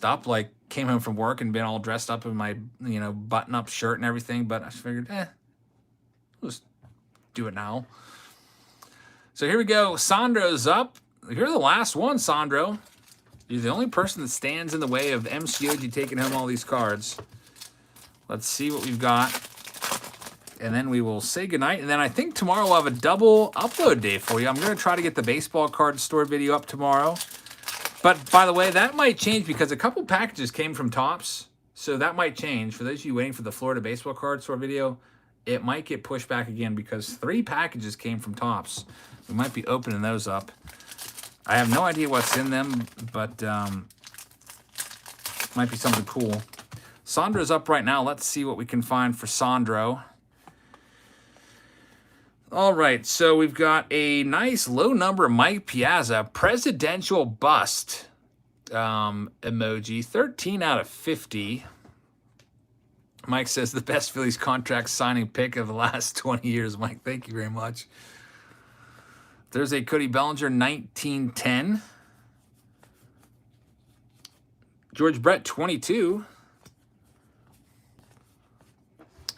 up, like came home from work and been all dressed up in my button-up shirt and everything. But I figured, we'll just do it now. So here we go. Sandro's up. You're the last one, Sandro. You're the only person that stands in the way of MCOG taking home all these cards. Let's see what we've got. And then we will say goodnight. And then I think tomorrow we'll have a double upload day for you. I'm going to try to get the baseball card store video up tomorrow. But by the way, that might change because a couple packages came from Topps. So that might change. For those of you waiting for the Florida baseball card store video, it might get pushed back again because 3 packages came from Topps. We might be opening those up. I have no idea what's in them, but might be something cool. Sandro's up right now. Let's see what we can find for Sandro. All right, so we've got a nice low number Mike Piazza presidential bust emoji, 13 out of 50. Mike says the best Phillies contract signing pick of the last 20 years. Mike, thank you very much. There's a Cody Bellinger 1910. George Brett 22.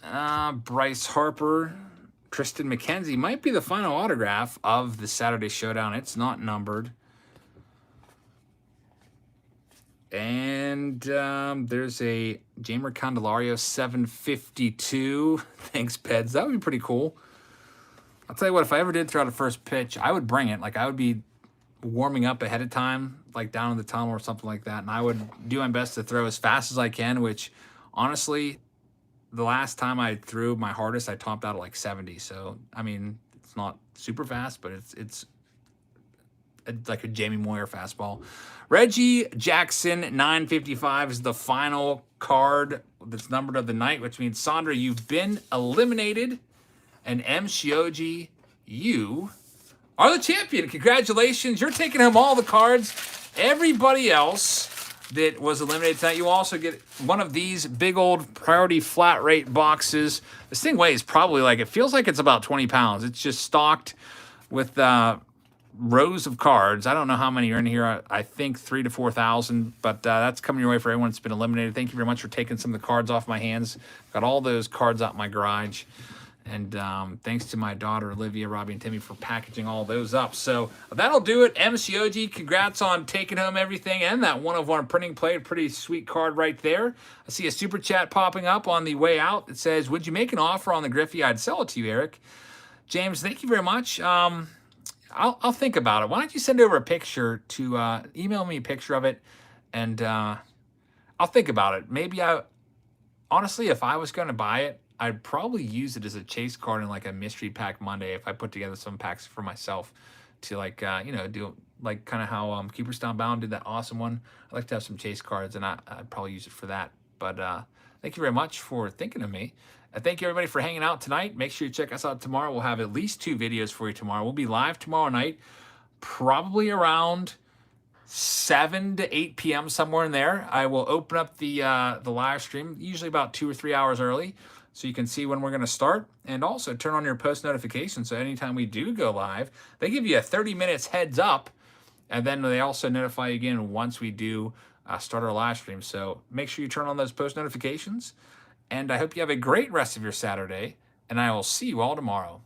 Bryce Harper. Tristan McKenzie might be the final autograph of the Saturday Showdown. It's not numbered. And there's a Jamer Candelario 752. Thanks, Peds. That would be pretty cool. I'll tell you what, if I ever did throw out a first pitch, I would bring it. Like, I would be warming up ahead of time, like down in the tunnel or something like that. And I would do my best to throw as fast as I can, which, honestly, the last time I threw my hardest, I topped out at like 70. So, I mean, it's not super fast, but it's like a Jamie Moyer fastball. Reggie Jackson 955 is the final card that's numbered of the night, which means, Sandra, you've been eliminated. And M. Shioji, you are the champion. Congratulations. You're taking home all the cards. Everybody else that was eliminated tonight, you also get one of these big old priority flat rate boxes. This thing weighs probably like, it feels like it's about 20 pounds. It's just stocked with rows of cards. I don't know how many are in here. I think 3,000 to 4,000, but that's coming your way for everyone that's been eliminated. Thank you very much for taking some of the cards off my hands. Got all those cards out in my garage. And thanks to my daughter, Olivia, Robbie, and Timmy for packaging all those up. So that'll do it. MCOG, congrats on taking home everything and that one-of-one printing plate. Pretty sweet card right there. I see a super chat popping up on the way out. It says, would you make an offer on the Griffey? I'd sell it to you, Eric. James, thank you very much. I'll think about it. Why don't you send over a picture to email me a picture of it, and I'll think about it. Maybe honestly, if I was going to buy it, I'd probably use it as a chase card in like a mystery pack Monday if I put together some packs for myself to like, do like kind of how Keepers Down Bound did that awesome one. I'd like to have some chase cards, and I'd probably use it for that. But thank you very much for thinking of me. Thank you, everybody, for hanging out tonight. Make sure you check us out tomorrow. We'll have at least 2 videos for you tomorrow. We'll be live tomorrow night, probably around 7 to 8 p.m., somewhere in there. I will open up the live stream, usually about 2 or 3 hours early, so you can see when we're going to start, and also turn on your post notifications. So anytime we do go live, they give you a 30 minutes heads up, and then they also notify you again once we do start our live stream. So make sure you turn on those post notifications, and I hope you have a great rest of your Saturday, and I will see you all tomorrow.